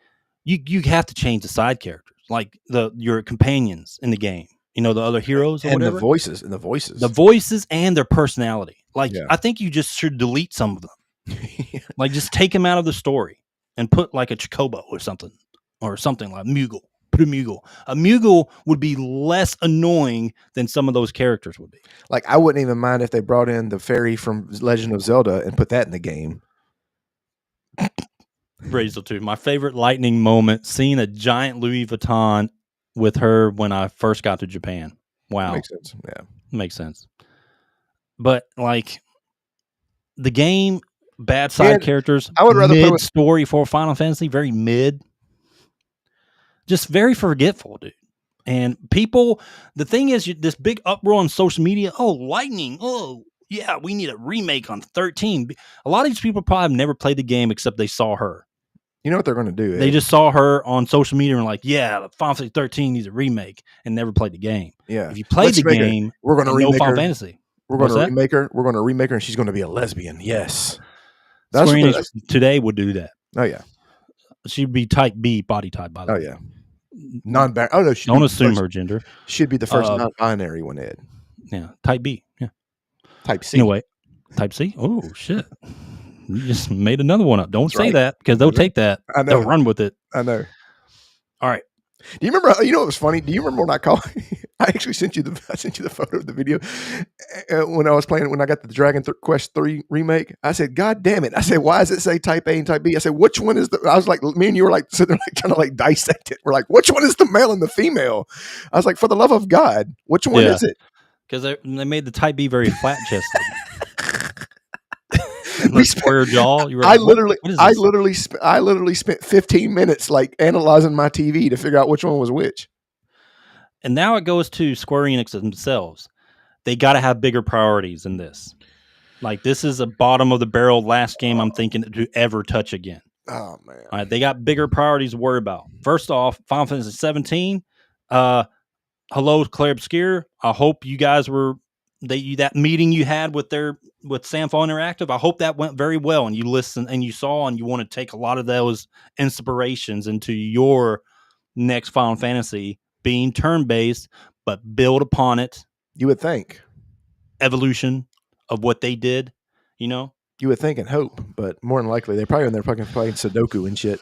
you have to change the side characters. Like, your companions in the game. The other heroes or and whatever. The voices and their personality. Like, I think you just should delete some of them. Like, just take them out of the story and put like a Chocobo or something like Moogle. Put a Moogle. A Moogle would be less annoying than some of those characters would be. Like, I wouldn't even mind if they brought in the fairy from Legend of Zelda and put that in the game. Brazel 2. My favorite lightning moment, seeing a giant Louis Vuitton with her when I first got to Japan. Wow. Makes sense. Yeah. Makes sense. But like the game, bad side characters, I would rather mid story for Final Fantasy, very mid. Just very forgetful, dude. And people, the thing is, this big uproar on social media, lightning, yeah, we need a remake on 13. A lot of these people probably have never played the game except they saw her. You know what they're going to do? They just saw her on social media and were like, yeah, Final Fantasy 13 needs a remake, and never played the game. Yeah. If you played the game, we're going to know remake Final her. Fantasy. We're going to remake her. We're going to remake her, and she's going to be a lesbian. Yes. That's Square Enix today would do that. Oh yeah. She'd be type B body type, by the way. Oh yeah. Non-binary. Oh no. Don't assume her gender. She'd be the first non-binary one, Ed. Yeah. Type B. Yeah. Type C. Anyway, Type C. Oh shit. You just made another one up. Don't say that, because they'll take that. I know. They'll run with it. I know. All right. Do you remember? You know what was funny? Do you remember when I called? I actually sent you the photo of the video when I was playing. When I got the Dragon Quest III remake, I said, "God damn it!" I said, "Why does it say Type A and Type B?" I said, "Which one is the?" I was like, me and you were like sitting there like trying to like dissect it. We're like, "Which one is the male and the female?" I was like, "For the love of God, which one is it?" Because they made the Type B very flat chested. The square jaw. You were like, I literally spent 15 minutes like analyzing my TV to figure out which one was which. And now it goes to Square Enix themselves. They got to have bigger priorities than this. Like, this is a bottom of the barrel last game I'm thinking to ever touch again. Oh man! All right, they got bigger priorities to worry about. First off, Final Fantasy 17. Hello, Claire Obscure. I hope you guys were that meeting you had with Samfall Interactive. I hope that went very well, and you listened and you saw, and you want to take a lot of those inspirations into your next Final Fantasy, being turn-based, but build upon it. You would think evolution of what they did, you know. You would think and hope, but more than likely they're probably in there fucking playing Sudoku and shit,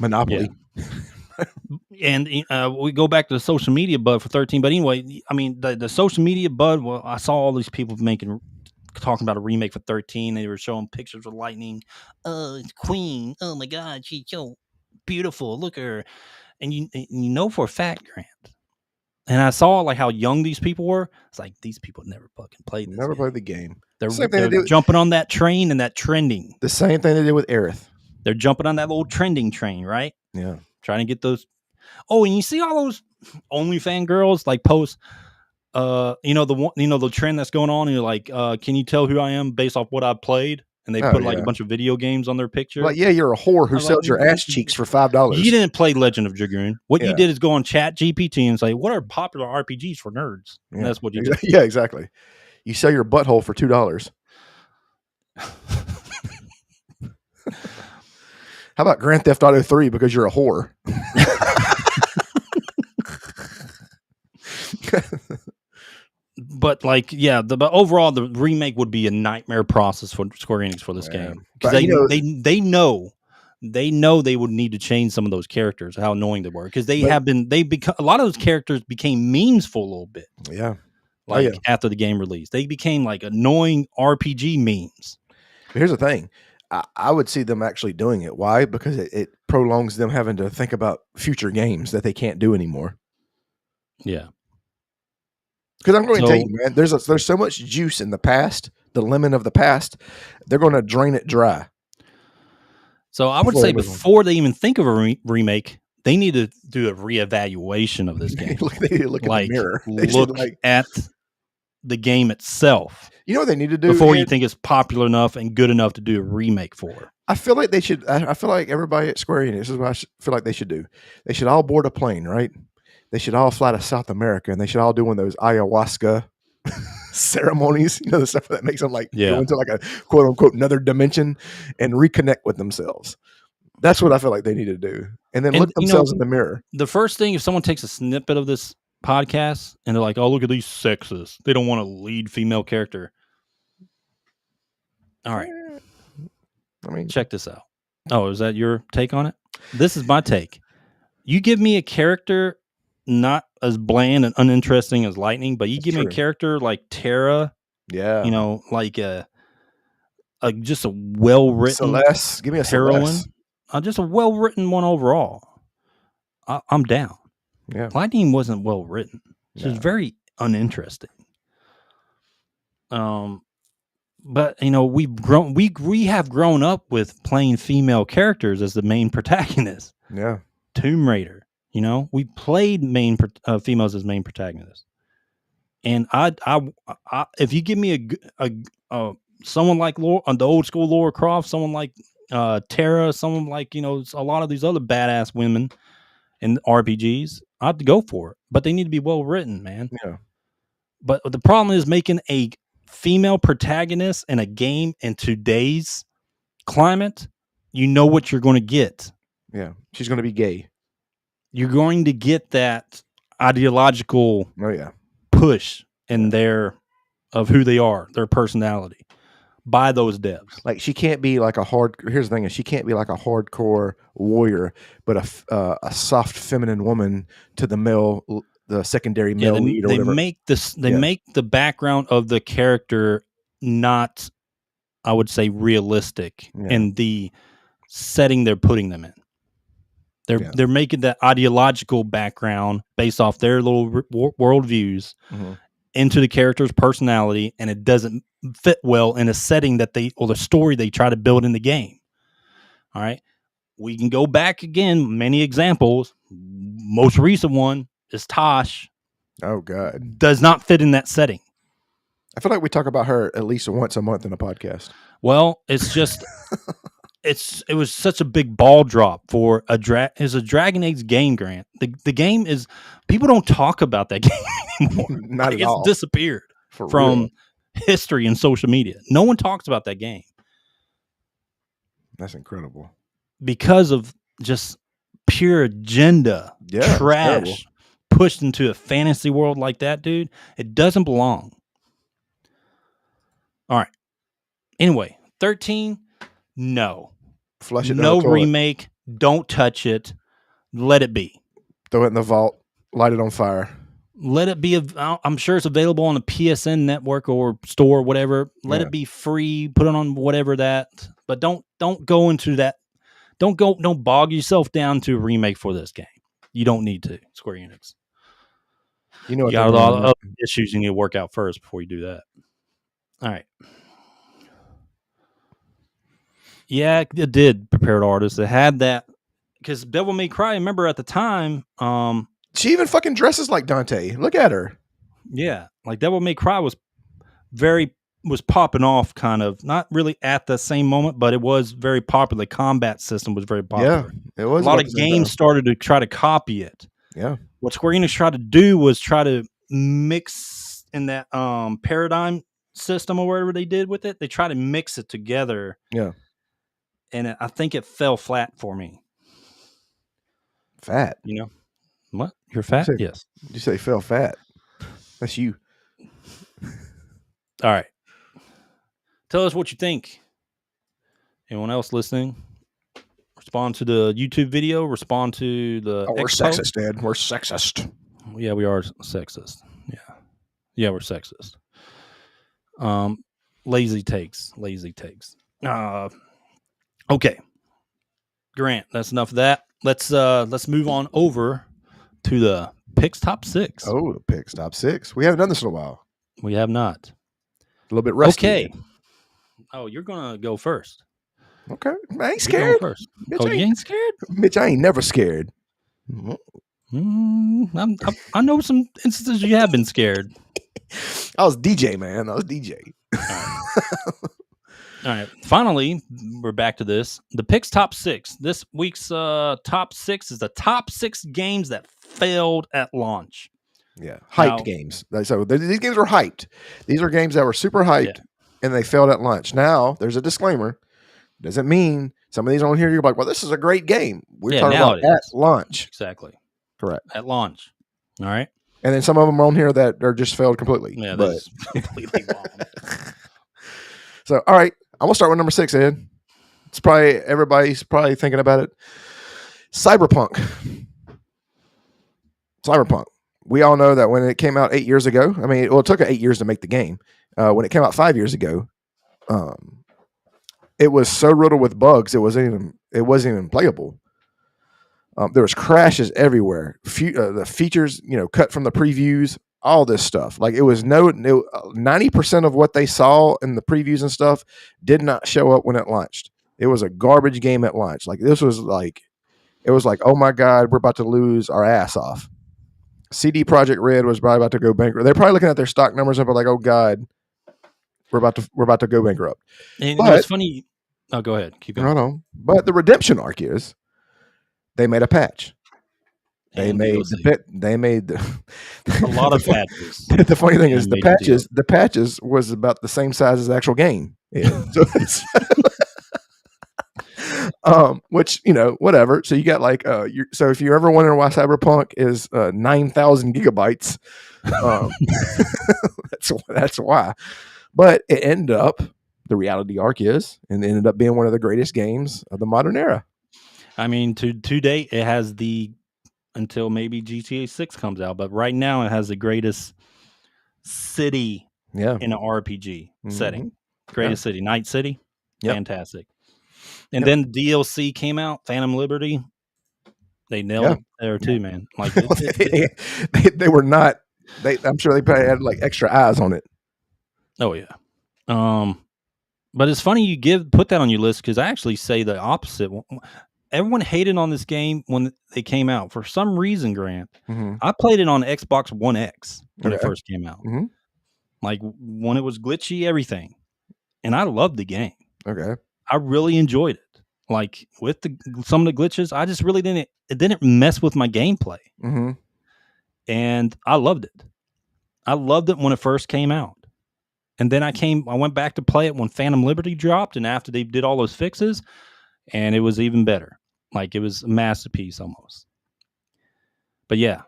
Monopoly. Yeah. And we go back to the social media bud for 13. But anyway, I mean, the social media bud, well, I saw all these people talking about a remake for 13. They were showing pictures of Lightning. Oh, it's Queen. Oh my God, she's so beautiful. Look at her. And you know for a fact, Grant. And I saw like how young these people were. It's like, these people never fucking played this. Never played the game. They're jumping on that train and that trending. The same thing they did with Aerith. They're jumping on that little trending train, right? Yeah. Trying to get those. Oh, and you see all those OnlyFans girls like post, the trend that's going on. And you're like, can you tell who I am based off what I played? And they put like a bunch of video games on their picture. Like, yeah, you're a whore who sells your ass cheeks for $5. You didn't play Legend of Dragoon. What you did is go on Chat GPT and say, what are popular RPGs for nerds? Yeah. And that's what you did. Yeah, exactly. You sell your butthole for $2. How about Grand Theft Auto 3 because you're a whore? But like, yeah, but overall, the remake would be a nightmare process for Square Enix for this game, because they know they would need to change some of those characters, how annoying they were, because a lot of those characters became memes for a little bit. Yeah, after the game release, they became like annoying RPG memes. Here's the thing. I would see them actually doing it. Why? Because it prolongs them having to think about future games that they can't do anymore. Yeah. Because I'm going to tell you, man, there's so much juice in the past, the lemon of the past. They're going to drain it dry. So I would say before they even think of a remake, they need to do a reevaluation of this game. They need to look in the mirror. Look at the game itself. You know what they need to do before you think it's popular enough and good enough to do a remake for. I feel like they should. I feel like everybody at Square Enix, this is what I feel like they should do. They should all board a plane, right? They should all fly to South America, and they should all do one of those ayahuasca ceremonies. You know, the stuff that makes them like go into like a quote unquote another dimension and reconnect with themselves. That's what I feel like they need to do, and then look themselves in the mirror. The first thing, if someone takes a snippet of this podcast and they're like, "Oh, look at these sexists. They don't want a lead female character." All right, I mean, check this out. Oh, is that your take on it? This is my take. You give me a character not as bland and uninteresting as Lightning, but you give me a character like Terra. Yeah. You know, like just a well-written Celeste. Give me a heroine. Celeste. Just a well-written one overall. I'm down. Yeah. Lightning wasn't well-written. She was very uninteresting. But you know, we have grown up with playing female characters as the main protagonist. Yeah. Tomb Raider. You know, we played females as main protagonists, and I if you give me a someone like the old school Lara Croft, someone like Tara, someone like a lot of these other badass women in RPGs, I'd go for it. But they need to be well written, man. Yeah. But the problem is making a female protagonist in a game in today's climate. You know what you're going to get. Yeah. She's going to be gay. You're going to get that ideological Oh yeah. push in of who they are, their personality, by those devs. Like she can't be like here's the thing: is she can't be like a hardcore warrior, but a soft feminine woman to the secondary male lead or they whatever. make this. They make the background of the character not, I would say, realistic in the setting they're putting them in. They're making that ideological background based off their little worldviews into the character's personality, and it doesn't fit well in a setting that or the story they try to build in the game. All right. We can go back again, many examples. Most recent one is Tosh. Oh God. Does not fit in that setting. I feel like we talk about her at least once a month in a podcast. Well, it's just it was such a big ball drop for a Dragon Age game, Grant. The game is, people don't talk about that game anymore. Not at all. It's disappeared from history and social media. No one talks about that game. That's incredible. Because of just pure agenda, trash pushed into a fantasy world like that, dude. It doesn't belong. All right. Anyway, 13, no. Flush it. No remake. Don't touch it. Let it be. Throw it in the vault. Light it on fire. Let it be. I'm sure it's available on the PSN network or store, whatever. Let it be free. Put it on whatever that. But don't go into that. Don't bog yourself down to a remake for this game. You don't need to. Square Enix. You got a lot of other issues you need to work out first before you do that. All right. Yeah, it did. Prepared artists. It had that, because Devil May Cry. Remember at the time, she even fucking dresses like Dante. Look at her. Yeah, like Devil May Cry was popping off, kind of not really at the same moment, but it was very popular. The combat system was very popular. Yeah, it was. A lot of games started to try to copy it. Yeah. What Square Enix tried to do was try to mix in that paradigm system or whatever they did with it. They tried to mix it together. Yeah. And I think it fell flat for me. Fat? What? You're fat? Yes. You say fell fat. That's you. All right. Tell us what you think. Anyone else listening? Respond to the YouTube video. Respond to the we're sexist, Dad. We're sexist. Yeah, we are sexist. Yeah, we're sexist. Lazy takes. Okay, Grant, that's enough of that. Let's move on over to the picks top 6. Oh, the picks top 6. We haven't done this in a while. We have not. A little bit rusty. Okay. Oh, you're gonna go first. Okay, I ain't scared. First. Bitch, you ain't scared? Bitch, I ain't never scared. I know some instances you have been scared. I was DJ, man. All right. Finally, we're back to this. The picks top 6. This week's top 6 is the top 6 games that failed at launch. Yeah, hyped games. So these games were hyped. These are games that were super hyped, and they failed at launch. Now, there's a disclaimer. Doesn't mean some of these on here you're like, well, this is a great game. We're talking about at launch. Exactly. Correct. At launch. All right. And then some of them are on here that are just failed completely. Yeah, that's completely wrong. So, all right. I'm gonna start with number 6, Ed. It's probably everybody's probably thinking about it. Cyberpunk. We all know that when it came out 8 years ago, it took 8 years to make the game. When it came out 5 years ago, it was so riddled with bugs, it wasn't even playable. There was crashes everywhere. The features, cut from the previews, all this stuff. Like, it was 90% of what they saw in the previews and stuff did not show up when it launched. It was a garbage game at launch. Like, it was like, oh my God, we're about to lose our ass off. CD Projekt Red was probably about to go bankrupt. They're probably looking at their stock numbers and be like, oh God, we're about to go bankrupt. And it's funny. Oh, go ahead. Keep going. Right on. But the redemption arc is they made a patch. They And made DLC. they made A lot of patches. the funny thing is and major deals. the patches was about the same size as the actual game. Yeah. So it's which, whatever. So you got like so if you're ever wondering why Cyberpunk is 9,000 gigabytes, that's why. But it ended up, the reality arc is, and it ended up being one of the greatest games of the modern era. I mean, to date, it has until maybe GTA 6 comes out, but right now it has the greatest city Yeah. in an RPG setting. Mm-hmm. Greatest city, Night City. Yep. Fantastic. And then DLC came out, Phantom Liberty. They nailed it there too, man. Like they were not. I'm sure they probably had like extra eyes on it. Oh yeah. But it's funny you put that on your list because I actually say the opposite. Everyone hated on this game when they came out for some reason. Grant, I played it on Xbox One X when it first came out. Like when it was glitchy, everything, and I loved the game. Okay, I really enjoyed it. Like with some of the glitches, I just really didn't. It didn't mess with my gameplay, and I loved it. I loved it when it first came out. And then I went back to play it when Phantom Liberty dropped, and after they did all those fixes, and it was even better. Like it was a masterpiece almost. But yeah,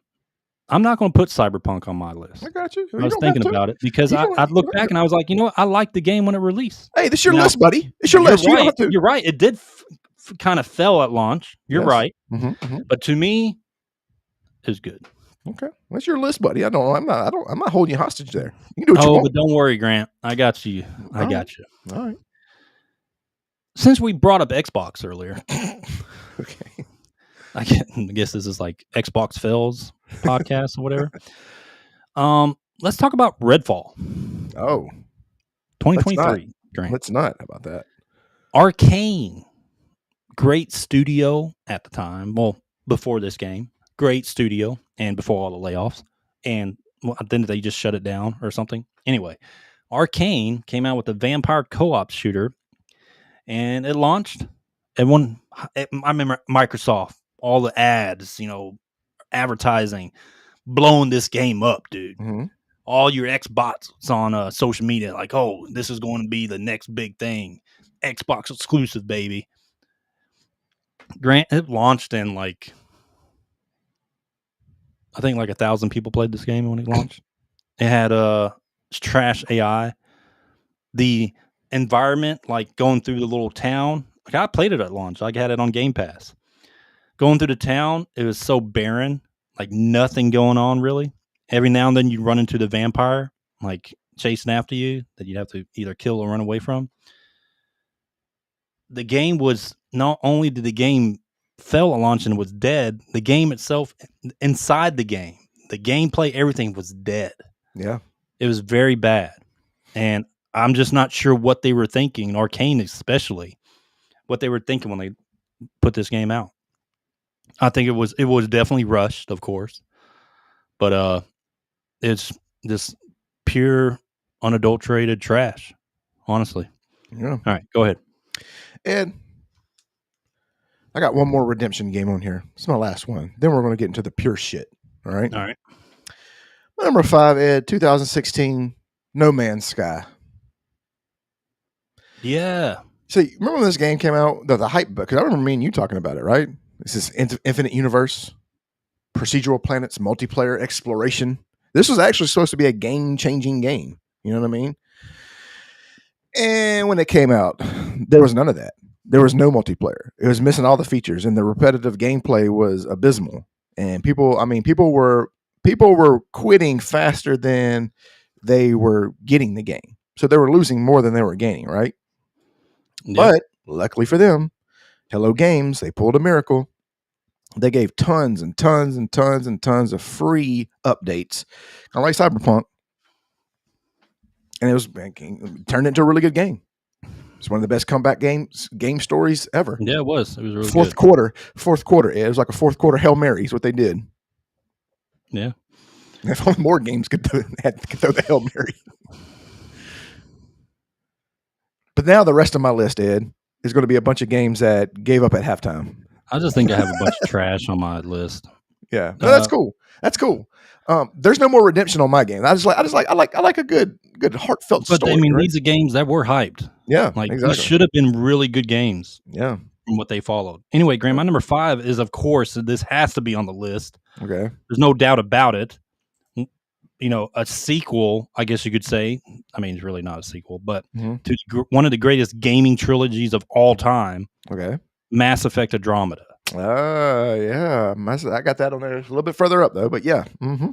I'm not going to put Cyberpunk on my list. I got you. I was thinking about it because I looked back and I was like, you know what? I liked the game when it released. Hey, this is your list, buddy. It's your list. Right. You're right. It did kind of fell at launch. You're right. But to me, it was good. Okay, that's your list, buddy. I'm not holding you hostage there. You can do what you want. But don't worry, Grant. I got you. I got you. All right. Since we brought up Xbox earlier, okay. I guess this is like Xbox Fails podcast or whatever. Let's talk about Redfall. Oh, 2023. Grant. Let's not. How about that? Arcane, great studio at the time. Well, before this game. Great studio and before all the layoffs. And then they just shut it down or something. Anyway, Arcane came out with a vampire co-op shooter and it launched. I remember Microsoft, all the ads, advertising, blowing this game up, dude. All your Xbox on social media, like, oh, this is going to be the next big thing. Xbox exclusive, baby. Grant, it launched in like, I think like 1,000 people played this game when it launched. It had trash AI. The environment, like going through the little town. Like I played it at launch. I had it on Game Pass. Going through the town, it was so barren, like nothing going on really. Every now and then you run into the vampire, like chasing after you that you'd have to either kill or run away from. The game was not only did the game fail at launch and was dead, the game itself, inside the gameplay, everything was dead. Yeah. It was very bad. And I'm just not sure what they were thinking, Arcane especially, what they were thinking when they put this game out. I think it was definitely rushed, of course. But it's just pure, unadulterated trash, honestly. Yeah. All right, go ahead. Ed, I got one more redemption game on here. It's my last one. Then we're going to get into the pure shit. All right. All right. Number 5, Ed, 2016, No Man's Sky. Yeah. So remember when this game came out? The hype, because I remember me and you talking about it, right? This is infinite universe, procedural planets, multiplayer exploration. This was actually supposed to be a game-changing game. You know what I mean? And when it came out, there was none of that. There was no multiplayer. It was missing all the features, and the repetitive gameplay was abysmal. And people were quitting faster than they were getting the game. So they were losing more than they were gaining, right? Yep. But luckily for them, Hello Games, they pulled a miracle. They gave tons and tons and tons and tons of free updates, kind of like Cyberpunk. And it turned into a really good game. It's one of the best comeback game stories ever. Yeah, it was. It was really fourth good. Fourth quarter. It was like a fourth quarter Hail Mary is what they did. Yeah. If only more games could throw the Hail Mary. But now the rest of my list, Ed, is going to be a bunch of games that gave up at halftime. I just think I have a bunch of trash on my list. Yeah, no, that's cool. That's cool. There's no more redemption on my game. I like a good heartfelt But story. I mean, right? these are games that were hyped. Yeah, Like exactly. these should have been really good games. Yeah. From what they followed. Anyway, Graham, my number 5 is, of course, this has to be on the list. Okay. There's no doubt about it. You know, a sequel, I guess you could say. I mean, it's really not a sequel, but to one of the greatest gaming trilogies of all time. Okay. Mass Effect Andromeda. Yeah. I got that on there a little bit further up, though, but yeah. Mm-hmm.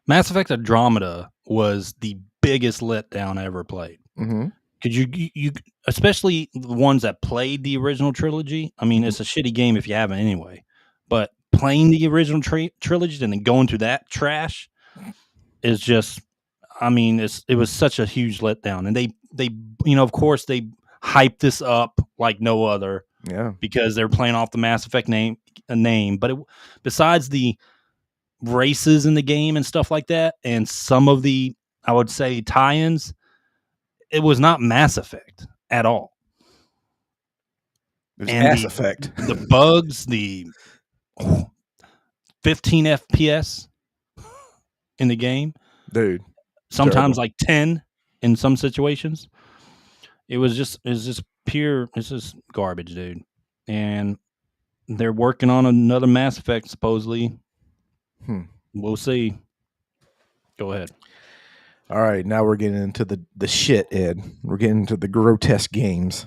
Mass Effect Andromeda was the biggest letdown I ever played. Mm-hmm. Because you, especially the ones that played the original trilogy. I mean, it's a shitty game if you haven't anyway. But playing the original trilogy and then going to that trash is just, I mean, it was such a huge letdown. And they you know, of course, they hyped this up like no other. Yeah. Because they're playing off the Mass Effect name. But besides the races in the game and stuff like that, and some of the, I would say, tie-ins, it was not Mass Effect at all. It was Mass Effect. The bugs, the 15 FPS in the game, dude. Sometimes terrible. Like 10 in some situations. It's just garbage, dude. And they're working on another Mass Effect supposedly. We'll see. Go ahead. All right, now we're getting into the shit, Ed. We're getting into the grotesque games.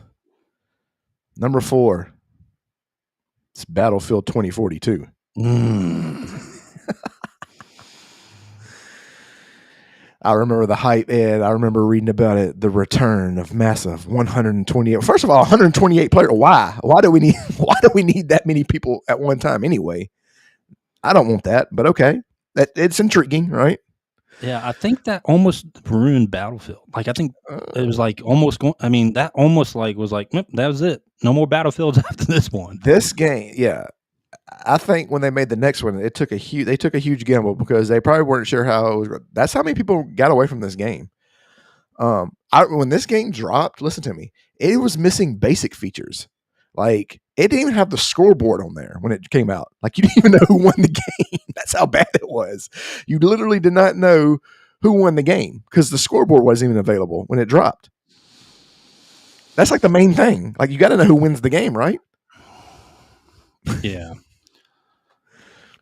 Number 4. It's Battlefield 2042. I remember the hype, Ed. I remember reading about it. The return of massive 128. First of all, 128 player. Why? Why do we need that many people at one time anyway? I don't want that, but okay. It's intriguing, right? Yeah, I think that almost ruined Battlefield. Like, I think it was like almost going. I mean, that almost like was like, that was it. No more Battlefields after this one. This game, yeah. I think when they made the next one, they took a huge gamble because they probably weren't sure how it was. That's how many people got away from this game. When this game dropped, listen to me, it was missing basic features. Like, it didn't even have the scoreboard on there when it came out. Like, you didn't even know who won the game. That's how bad it was. You literally did not know who won the game because the scoreboard wasn't even available when it dropped. That's like the main thing. Like, you got to know who wins the game, right? Yeah.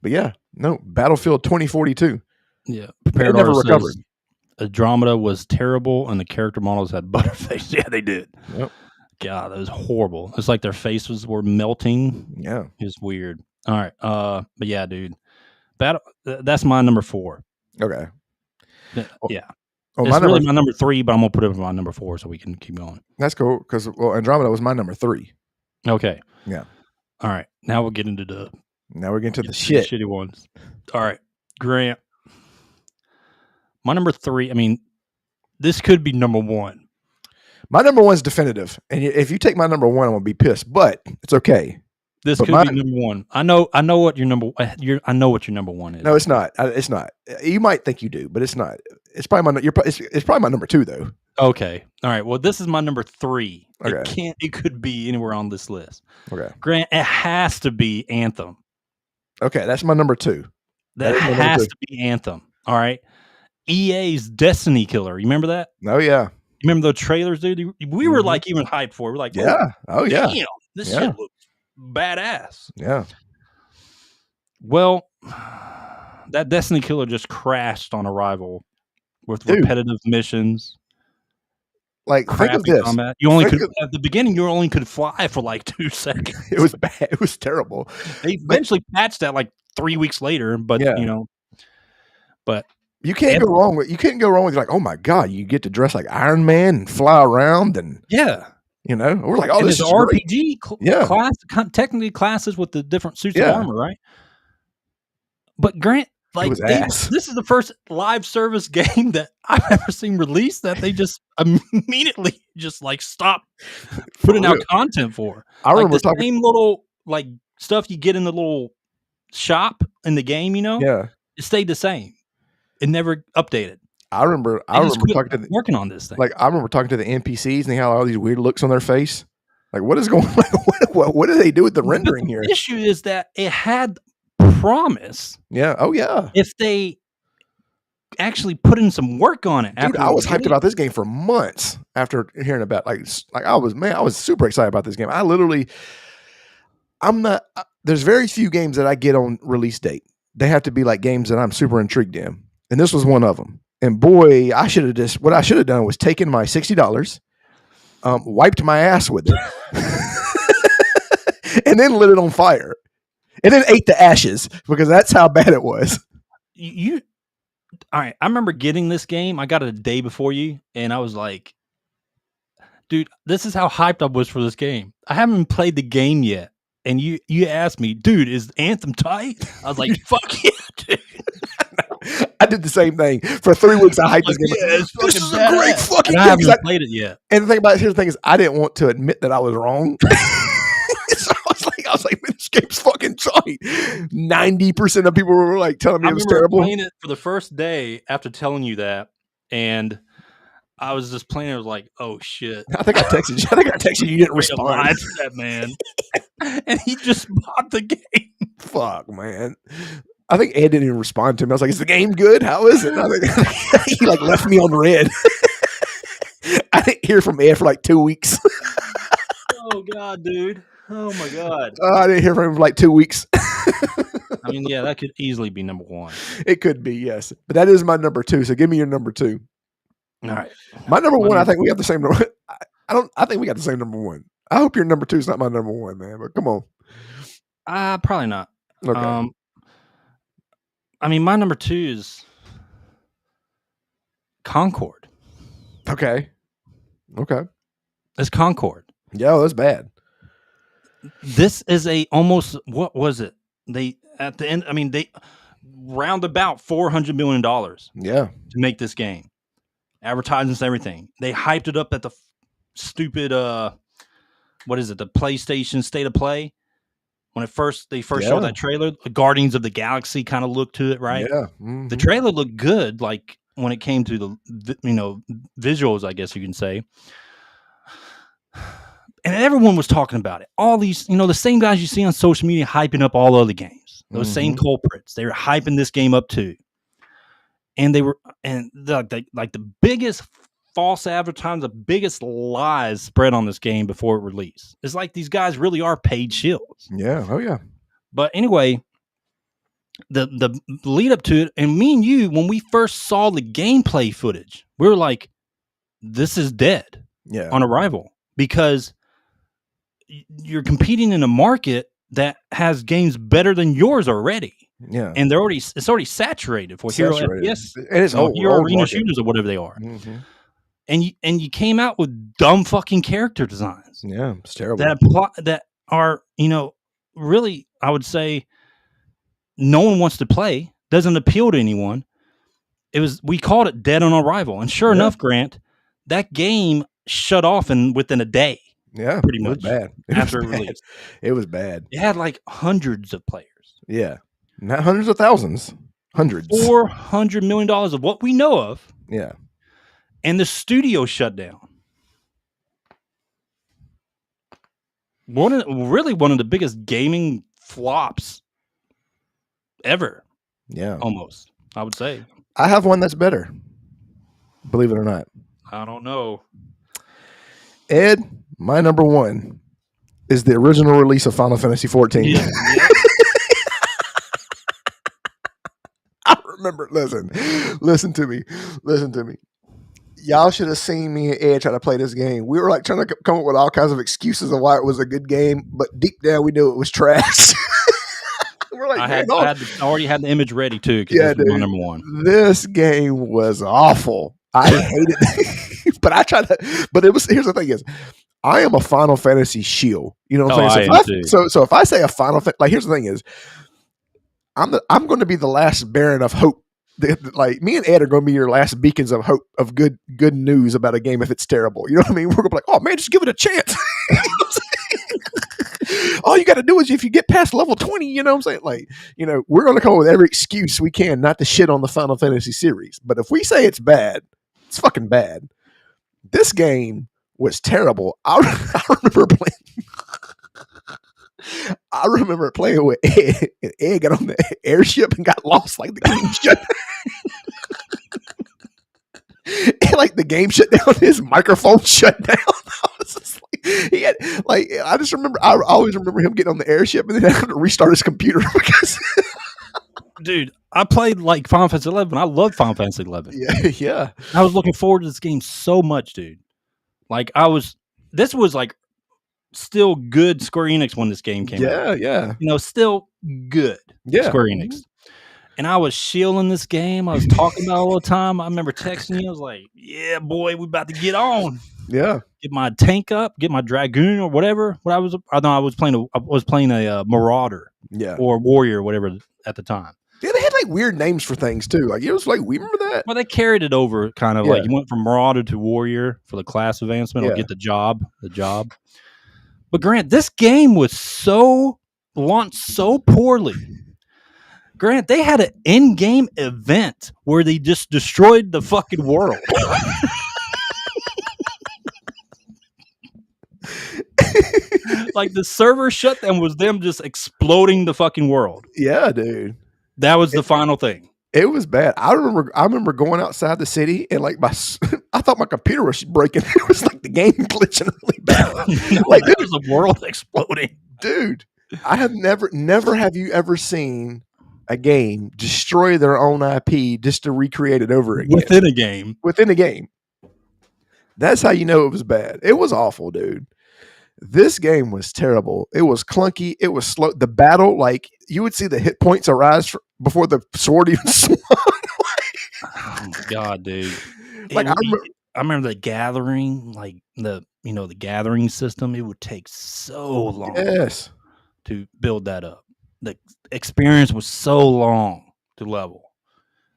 But yeah, no, Battlefield 2042. Yeah. Prepared never recovered. Andromeda was terrible and the character models had butterface. Yeah, they did. Yep. God, that was horrible. It's like their faces were melting. Yeah. It's weird. All right. But yeah, dude. That's my number 4. Okay. Yeah. It's really my number 3, but I'm gonna put it in my number 4 so we can keep going. That's cool because Andromeda was my number 3. Okay. Yeah. All right. Now we'll get into the shitty ones. All right, Grant. My number 3. I mean, this could be number 1. My number 1's definitive, and if you take my number 1, I'm gonna be pissed. But it's okay. This could be number 1. I know what your number. I know what your number 1 is. No, it's not. It's not. You might think you do, but it's not. It's probably it's probably my number 2 though. Okay. All right. Well, this is my number 3. Okay. It could be anywhere on this list. Okay. Grant, it has to be Anthem. Okay, that's my number 2. That has to be Anthem. All right. EA's Destiny Killer. You remember that? Oh yeah. You remember those trailers, dude? We were like even hyped for it. We're like, yeah. Oh yeah. Damn, this shit looks badass. Yeah. Well, that Destiny Killer just crashed on arrival with repetitive missions. Like, think of this. Combat. You only could at the beginning. You only could fly for like 2 seconds. It was bad. It was terrible. They eventually patched that like 3 weeks later, but but you can't go wrong with. You couldn't go wrong with like, oh my god, you get to dress like Iron Man and fly around and we're like, oh, this is RPG class. Technically, classes with the different suits of armor, right? But Grant, like, this is the first live service game that I've ever seen released that they just immediately just like stop putting out content for. I remember the same little like stuff you get in the little shop in the game, it stayed the same. It never updated. I remember working on this thing. Like, I remember talking to the NPCs and they had all these weird looks on their face. Like, what is going? What do they do with the rendering here? The issue is that it had promise. Yeah. Oh yeah. If they actually put in some work on it, Dude, I was hyped about this game for months after hearing about I was super excited about this game. There's very few games that I get on release date. They have to be like games that I'm super intrigued in. And this was one of them. And boy, what I should have done was taken my $60, wiped my ass with it, and then lit it on fire. And then ate the ashes because that's how bad it was. All right, I remember getting this game. I got it a day before you, and I was like, dude, this is how hyped I was for this game. I haven't played the game yet. And you asked me, dude, is Anthem tight? I was like, fuck yeah, dude. I did the same thing. For 3 weeks, I hyped this game. Yeah, this is a great fucking game. I haven't played it yet. And the thing about it, here's the thing is, I didn't want to admit that I was wrong. So I was like, man, this game's fucking tight. 90% of people were like telling me it was terrible. I was playing it for the first day after telling you that, and I was just playing it. I was like, oh shit. I think I texted you. You didn't respond. Lied to that man. And he just bought the game. Fuck, man. I think Ed didn't even respond to me. I was like, is the game good? How is it? He like left me on red. I didn't hear from Ed for like 2 weeks. Oh God, dude. Oh my God. I didn't hear from him for like 2 weeks. I mean, yeah, that could easily be number one. It could be, yes. But that is my number 2. So give me your number 2. All right. My number 1, I think we have the same number. I think we got the same number 1. I hope your number 2 is not my number 1, man. But come on. Probably not. Okay. I mean, my number 2 is Concord. Okay. It's Concord. Yeah, that's bad. This is almost, what was it? They at the end, I mean, they round about $400 million. Yeah. To make this game, advertisements, everything. They hyped it up at the stupid what is it? The PlayStation State of Play. When they first showed that trailer, the Guardians of the Galaxy kind of look to it, right? Yeah. Mm-hmm. The trailer looked good, like when it came to the visuals, I guess you can say. And everyone was talking about it. All these, the same guys you see on social media hyping up all other games. Those same culprits. They were hyping this game up too. And the biggest false advertising, the biggest lies spread on this game before it released. It's like these guys really are paid shills. Yeah. Oh yeah. But anyway, the lead up to it, and me and you, when we first saw the gameplay footage, we were like, this is dead on arrival, because you're competing in a market that has games better than yours already. Yeah. And it's already saturated for hero FPS. And it's hero arena shooters or whatever they are. Mm-hmm. And you came out with dumb fucking character designs. Yeah, it's terrible. That are, really, I would say, no one wants to play, doesn't appeal to anyone. We called it dead on arrival. And sure enough, Grant, that game shut off within a day. Yeah, pretty much. It was bad. After it released. It was bad. It had like hundreds of players. Yeah. Not hundreds of thousands. Hundreds. $400 million of what we know of. Yeah. And the studio shut down. One of the biggest gaming flops ever. Yeah. Almost, I would say. I have one that's better. Believe it or not. I don't know. Ed, my number 1 is the original release of Final Fantasy XIV. Yeah. I remember. Listen to me. Y'all should have seen me and Ed try to play this game. We were like trying to come up with all kinds of excuses of why it was a good game, but deep down we knew it was trash. We're like, I already had the image ready too. Yeah, this was my number 1. This game was awful. I hated it, but I tried to. But it was. Here's the thing: is I am a Final Fantasy shield. You know what I'm saying? So if I say a Final, here's the thing: is I'm going to be the last bearer of hope. Like me and Ed are going to be your last beacons of hope of good news about a game if it's terrible. You know what I mean? We're going to be like, oh man, just give it a chance. You know what I'm saying? All you got to do is if you get past level 20, you know what I'm saying? We're going to come up with every excuse we can not to shit on the Final Fantasy series. But if we say it's bad, it's fucking bad. This game was terrible. I remember playing. remember playing with Ed, and Ed got on the airship and got lost like the game shut and like the game shut down, his microphone shut down. I was just like, he had like I just remember I always remember him getting on the airship and then having to restart his computer because Dude, I played like Final Fantasy 11. I love Final Fantasy 11. yeah. I was looking forward to this game so much, dude. Like this was like still good Square Enix when this game came out. Yeah. You know, still good Square Enix. And I was shielding this game. I was talking about it all the time. I remember texting you. I was like, "Yeah, boy, we about to get on. Yeah. Get my tank up. Get my dragoon or whatever." I was playing a Marauder, or Warrior, or whatever at the time. Yeah, they had like weird names for things too. Like it was like we remember that. Well, they carried it over, kind of like you went from Marauder to Warrior for the class advancement or get the job. But Grant, this game was launched so poorly. Grant, they had an in-game event where they just destroyed the fucking world. Like the server shutdown was them just exploding the fucking world. Yeah, dude. That was the final thing. It was bad. I remember going outside the city and like I thought my computer was breaking. It was like the game glitching really bad. Like it was the world exploding. Dude, I have never have you ever seen a game destroy their own IP just to recreate it over again. Within a game. That's how you know it was bad. It was awful, dude. This game was terrible. It was clunky. It was slow. The battle, like you would see the hit points arise before the sword even swung. Oh my god, dude! Like I remember the gathering, like the gathering system. It would take so long, to build that up. The experience was so long to level.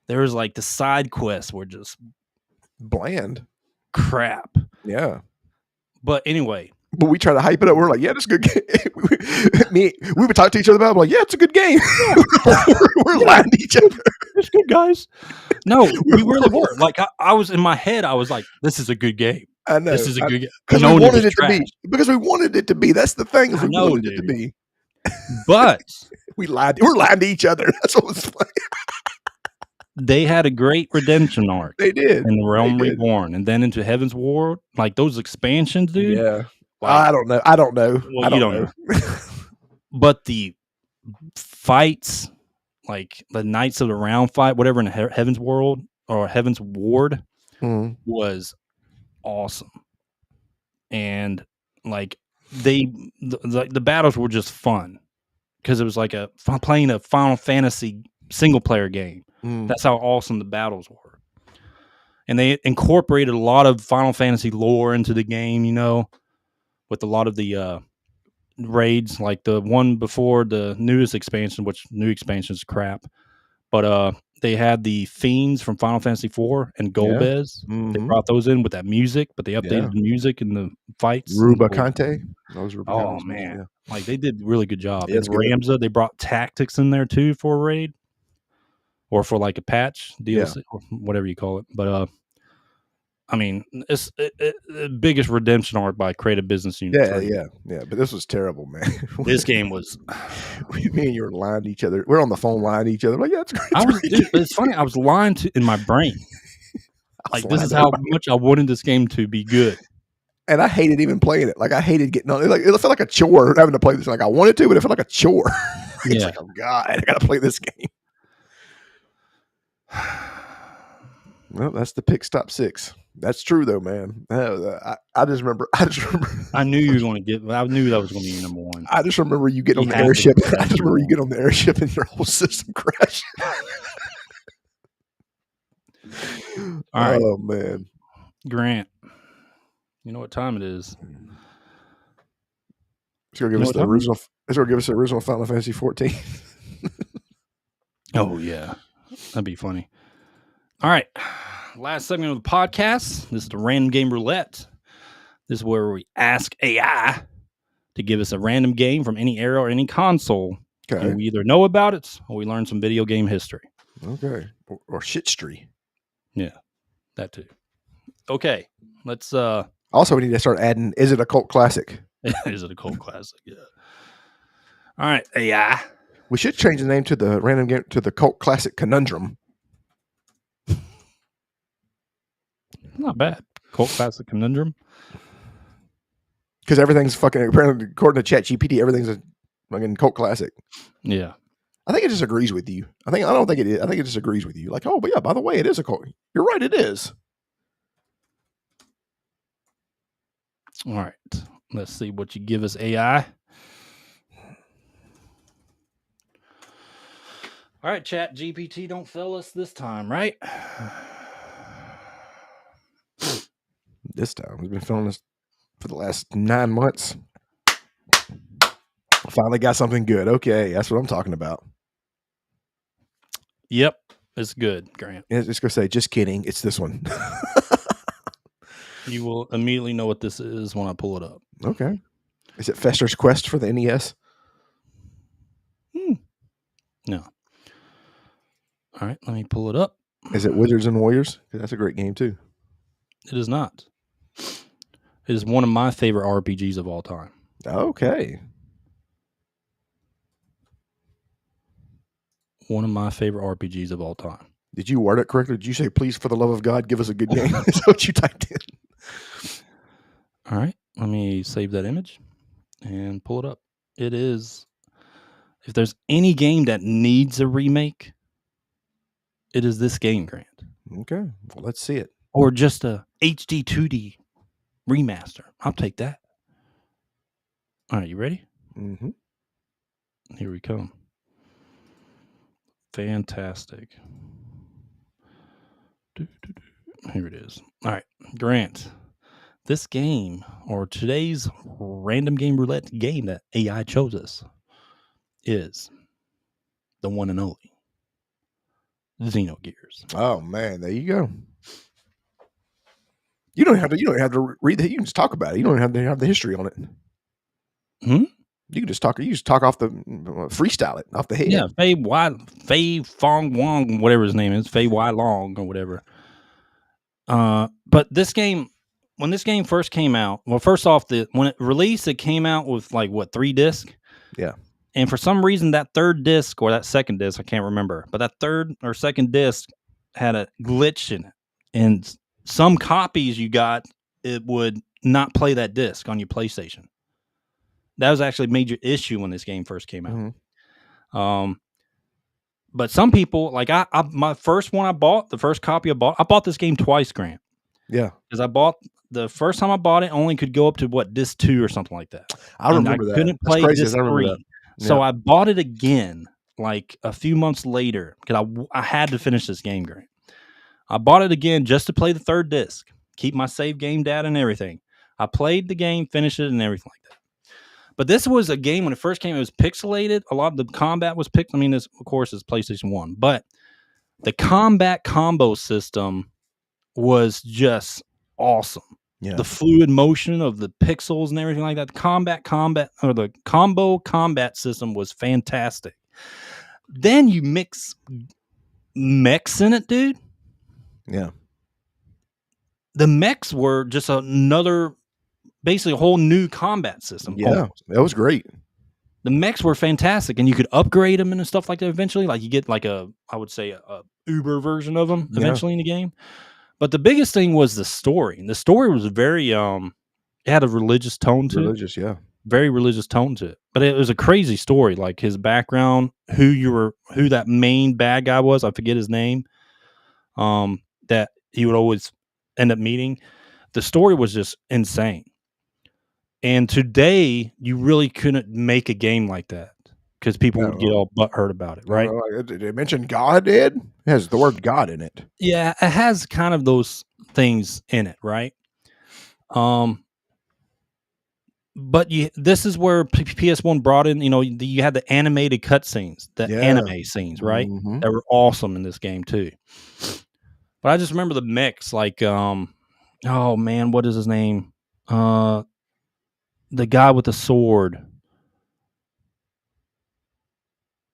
There was like the side quests were just bland crap. Yeah, but anyway. But we try to hype it up. We're like, yeah, this is a good game. We would talk to each other about it. I'm like, yeah, it's a good game. we're lying to each other. It's good, guys. No, we really were. Like, I was in my head, I was like, this is a good game. I know. This is a good game. Because we wanted it to be. Because we wanted it to be. That's the thing. We wanted it to be. But we lied. We're lying to each other. That's what was funny. They had a great redemption arc. They did. In the Realm Reborn. And then into Heaven's Ward. Like, those expansions, dude. Yeah. Like, I don't know. Well, you don't know. But the fights, like the Knights of the Round fight, whatever in Heaven's World or Heaven's Ward, was awesome. And like the battles were just fun because it was like playing a Final Fantasy single player game. That's how awesome the battles were. And they incorporated a lot of Final Fantasy lore into the game, with a lot of the raids, like the one before the newest expansion, which new expansion is crap. But they had the Fiends from Final Fantasy IV and Golbez. They brought those in with that music, but they updated the music and the fights. Ruba Kante. Oh, man. Yeah. Like, they did a really good job. And Ramza, they brought tactics in there, too, for a raid. Or for, like, a patch, DLC, or whatever you call it. But, I mean, it's the biggest redemption arc by Creative Business Unit. Yeah. But this was terrible, man. This game was. Me and you were lying to each other. We're on the phone lying to each other. Like, yeah, it's great. But it's funny. I was lying in my brain. Like, this is how much I wanted this game to be good. And I hated even playing it. Like, I hated getting on it. Like, it felt like a chore having to play this. Like, I wanted to, but it felt like a chore. It's like, oh God, I got to play this game. Well, that's the Pick Stop 6. That's true though, man. I just remember. I knew you were going to get. I knew that was going to be number one. I just remember you get on the airship. I just remember you get on the airship and your whole system crashed. All right. Oh man, Grant. You know what time it is? It's gonna give us the original. It's gonna give us the original Final Fantasy 14. Oh yeah, that'd be funny. All right. Last segment of the podcast. This is the Random Game Roulette. This is where we ask AI to give us a random game from any era or any console. Okay. And we either know about it or we learn some video game history. Okay. Or shitstry. Yeah, that too. Okay. Let's also we need to start adding, is it a cult classic? Is it a cult classic? Yeah. All right, AI. We should change the name to the random game to the cult classic Conundrum. Not bad. Cult classic conundrum. Because everything's fucking, apparently, according to ChatGPT, everything's a fucking cult classic. Yeah. I think it disagrees with you. I don't think it is. I think it disagrees with you. Like, oh, but yeah, by the way, it is a cult. You're right, it is. All right. Let's see what you give us, AI. All right, Chat GPT, don't fail us this time, right? This time, we've been filming this for the last 9 months. Finally got something good. Okay, that's what I'm talking about. Yep, it's good, Grant. It's just gonna say, just kidding. It's this one. You will immediately know what this is when I pull it up. Okay. Is it Fester's Quest for the NES? No. All right, let me pull it up. Is it Wizards and Warriors? That's a great game too. It is not. It is one of my favorite RPGs of all time. Okay. One of my favorite RPGs of all time. Did you word it correctly? Did you say, please, for the love of God, give us a good game? Is that what you typed in? All right, let me save that image and pull it up. It is, if there's any game that needs a remake, it is this game, Grant. Okay. Well, let's see it. Or just a HD 2D remaster. I'll take that. All right, you ready? Mm-hmm. Here we come. Fantastic. Here it is. All right, Grant. This game, or today's random game roulette game that AI chose us, is the one and only Xenogears. Oh man, there you go. You don't have to read that. You can just talk about it. You don't have to have the history on it. You can just talk. You just talk off the freestyle it off the head. Yeah, Fei Fong Wong, whatever his name is, Fei Wai Long or whatever. But this game, when this game first came out, well, first off, when it released, it came out with 3 discs. Yeah. And for some reason, that third disc or that second disc, I can't remember, but that third or second disc had a glitch in it. And some copies you got, it would not play that disc on your PlayStation. That was actually a major issue when this game first came out. Mm-hmm. But some people, like my first one I bought, the first copy I bought this game twice, Grant. Yeah. Because the first time I bought it, only could go up to disc 2 or something like that. I remember that. I couldn't play disc 3. So I bought it again, like a few months later, because I had to finish this game, Grant. I bought it again just to play the third disc, keep my save game data and everything. I played the game, finished it, and everything like that. But this was a game when it first came, it was pixelated. A lot of the combat was pixelated. I mean, this, of course, is PlayStation 1. But the combat combo system was just awesome. Yeah. The fluid motion of the pixels and everything like that. The combo combat system was fantastic. Then you mix mechs in it, dude. Yeah. The mechs were just basically a whole new combat system. Yeah, that was great. The mechs were fantastic, and you could upgrade them and stuff like that eventually. Like you get I would say a Uber version of them eventually in the game. But the biggest thing was the story. And the story was very, it had a religious tone to it. Yeah. Very religious tone to it. But it was a crazy story. Like his background, who that main bad guy was. I forget his name. That he would always end up meeting. The story was just insane. And today, you really couldn't make a game like that because people would get all butthurt about it, right? Did they mention God, Ed? It has the word God in it. Yeah, it has kind of those things in it, right? But this is where PS1 brought in, you had the animated cutscenes, anime scenes, right? Mm-hmm. That were awesome in this game too. But I just remember the mix, like, oh man, what is his name? The guy with the sword.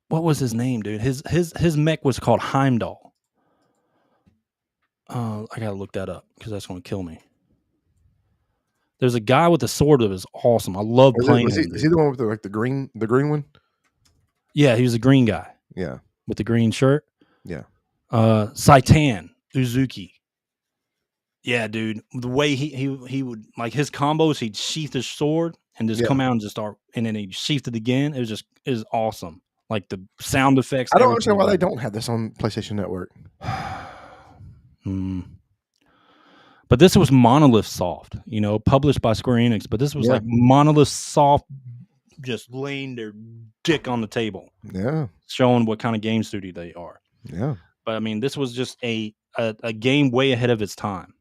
What was his name, dude? His mech was called Heimdall. I gotta look that up because that's gonna kill me. There's a guy with a sword that was awesome. I love playing him. Is he the one with the green one? Yeah, he was a green guy Yeah. with the green shirt. Yeah. Saitan Uzuki. Yeah, dude. The way he would like his combos, he'd sheath his sword and just Yeah. come out and just start, and then he'd sheath it again. It was awesome. Like the sound effects, I don't everything understand why they about don't have this on PlayStation Network. it. But this was Monolith Soft, published by Square Enix. But this was Yeah. like Monolith Soft just laying their dick on the table, Yeah. showing what kind of game studio they are. Yeah. But I mean, this was just a game way ahead of its time.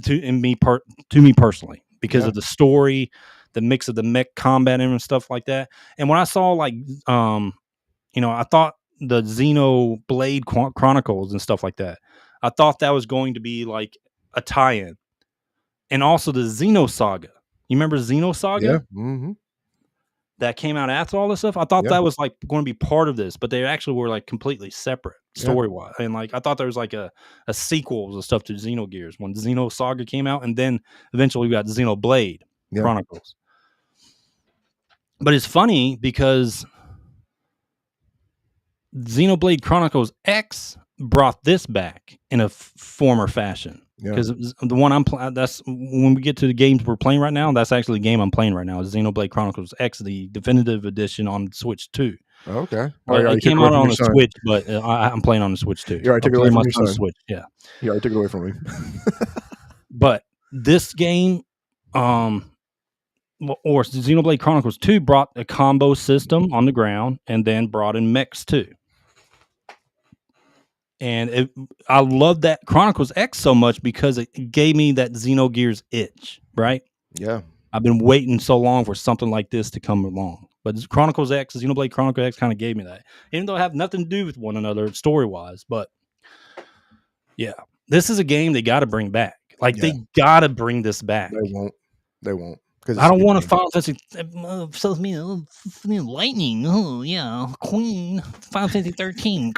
To me personally, because Yeah. of the story, the mix of the mech combat and stuff like that. And when I saw I thought the Xenoblade Chronicles and stuff like that, I thought that was going to be like a tie-in, and also the Xenosaga. You remember Xenosaga? Yeah. Mm-hmm. That came out after all this stuff. I thought Yeah. that was like going to be part of this, but they actually were like completely separate story wise. And like I thought there was like a sequels and stuff to Xenogears when Xenosaga came out, and then eventually we got Xenoblade Chronicles. But it's funny because Xenoblade Chronicles X brought this back in a former fashion. Because the one I'm playing, that's when we get to the games we're playing right now. That's actually the game I'm playing right now. Is Xenoblade Chronicles X, the definitive edition on Switch 2. Okay. It came out on the Switch, but I'm playing on the Switch too. You already took it away from your son. Switch, yeah. You already took it away from me. But this game, or Xenoblade Chronicles 2 brought a combo system on the ground and then brought in mechs too. And I love that Chronicles X so much because it gave me that Xenogears itch, right? Yeah. I've been waiting so long for something like this to come along. But Chronicles X, Xenoblade Chronicles X kind of gave me that. Even though I have nothing to do with one another story-wise. But yeah, this is a game they got to bring back. Like, they got to bring this back. They won't. I don't want to Final Fantasy lightning. Oh, yeah. Queen. Final Fantasy 13.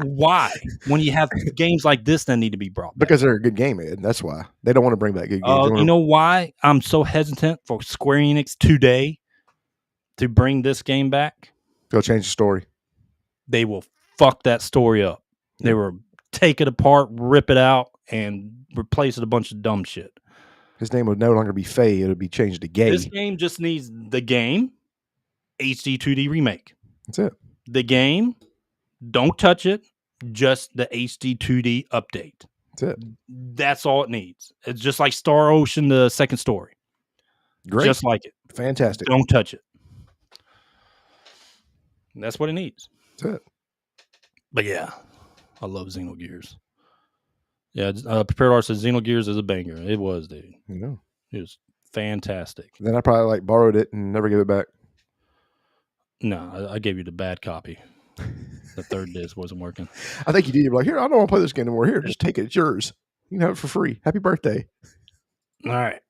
Why? When you have games like this that need to be brought back? Because they're a good game, Ed. That's why. They don't want to bring back good games. You know why I'm so hesitant for Square Enix today to bring this game back? They'll change the story. They will fuck that story up. They will take it apart, rip it out, and replace it a bunch of dumb shit. His name would no longer be Faye. It'll be changed to Gay. This game just needs the game, HD 2D remake. That's it. The game, don't touch it, just the HD 2D update. That's it. That's all it needs. It's just like Star Ocean, the second story. Great. Just like it. Fantastic. Don't touch it. And that's what it needs. That's it. But yeah, I love Xenogears. Yeah, Prepared Art says Xenogears is a banger. It was, dude. Yeah. It was fantastic. Then I probably borrowed it and never gave it back. No, I gave you the bad copy. The third disc wasn't working. I think you did. You're like, here, I don't want to play this game anymore. Here, just take it. It's yours. You can have it for free. Happy birthday. All right.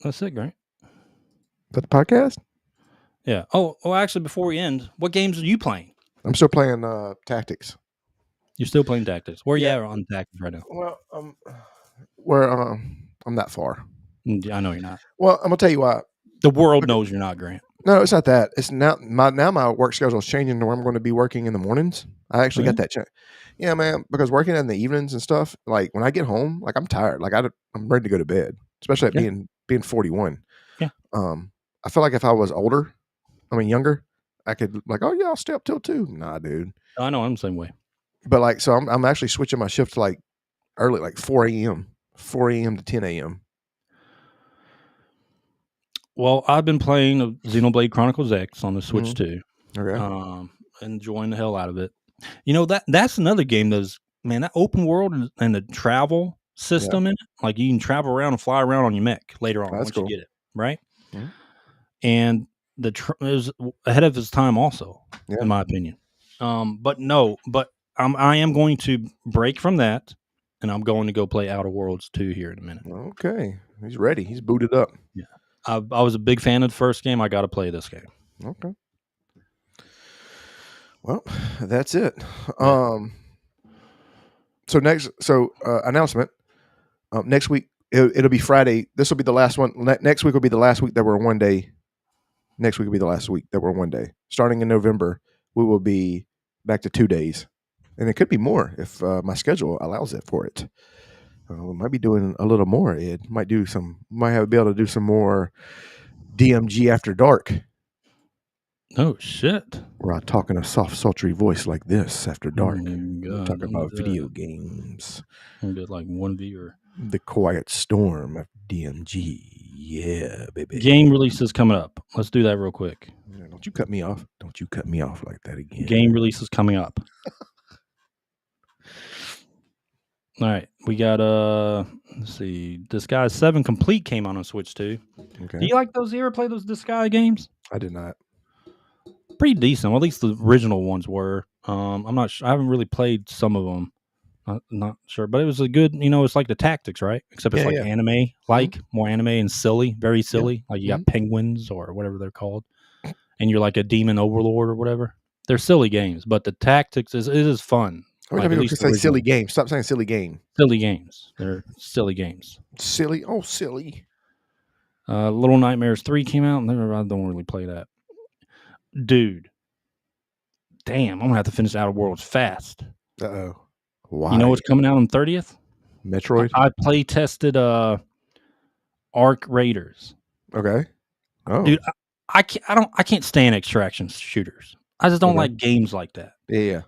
That's it, Grant. Is that the podcast? Yeah. Oh, actually, before we end, what games are you playing? I'm still playing Tactics. You're still playing Tactics. Where are you at on Tactics right now? Well, I'm not far. I know you're not. Well, I'm gonna tell you why. The world knows you're not, Grant. No, it's not that. It's now my work schedule is changing to where I'm going to be working in the mornings. I actually got that change. Yeah, man, because working in the evenings and stuff, like when I get home, like I'm tired. Like I'm ready to go to bed, especially at being 41. Yeah. I feel like if I was younger, I could I'll stay up till 2. Nah, dude. I know, I'm the same way. But so I'm actually switching my shift to early, 4 a.m. to 10 a.m. Well, I've been playing Xenoblade Chronicles X on the Switch too. Okay. Enjoying the hell out of it. You know, that's another game that open world and the travel system in it. Like you can travel around and fly around on your mech later on once you get it, right? Mm-hmm. And it was ahead of its time also, in my opinion. But I am going to break from that, and I'm going to go play Outer Worlds 2 here in a minute. Okay. He's ready. He's booted up. Yeah. I was a big fan of the first game. I got to play this game. Okay. Well, that's it. Yeah. Announcement. Next week It'll be Friday. This will be the last one. Next week will be the last week that we're 1 day. Next week will be the last week that we're 1 day. Starting in November, we will be back to 2 days, and it could be more if my schedule allows it for it. We might be doing a little more. Ed might be able to do some more DMG after dark. Oh shit! Where I talk in a soft, sultry voice like this after dark. God, Talk about video games. I'm get like one viewer. The quiet storm of DMG. Yeah, baby. Game releases coming up. Let's do that real quick. Don't you cut me off. Don't you cut me off like that again. Game releases coming up. All right. We got let's see. Disguise 7 Complete came out on Switch too. Okay. Do you like those? You ever play those Disguise games? I did not. Pretty decent. Well, at least the original ones were. I'm not sure. I haven't really played some of them. Not sure, but it was a good. It's like the Tactics, right? Except it's anime, more anime and silly, very silly. Like you got penguins or whatever they're called, and you're like a demon overlord or whatever. They're silly games, but the Tactics is fun. Like, at least say silly games. Stop saying silly game. Silly games. They're silly games. Silly. Oh, silly. Little Nightmares 3 came out, and I don't really play that. Dude, damn, I'm gonna have to finish Outer Worlds fast. Uh-oh. Why? You know what's coming out on 30th? Metroid? I play tested Arc Raiders. Okay. Oh. Dude, I can't stand extraction shooters. I just don't like games like that. Yeah.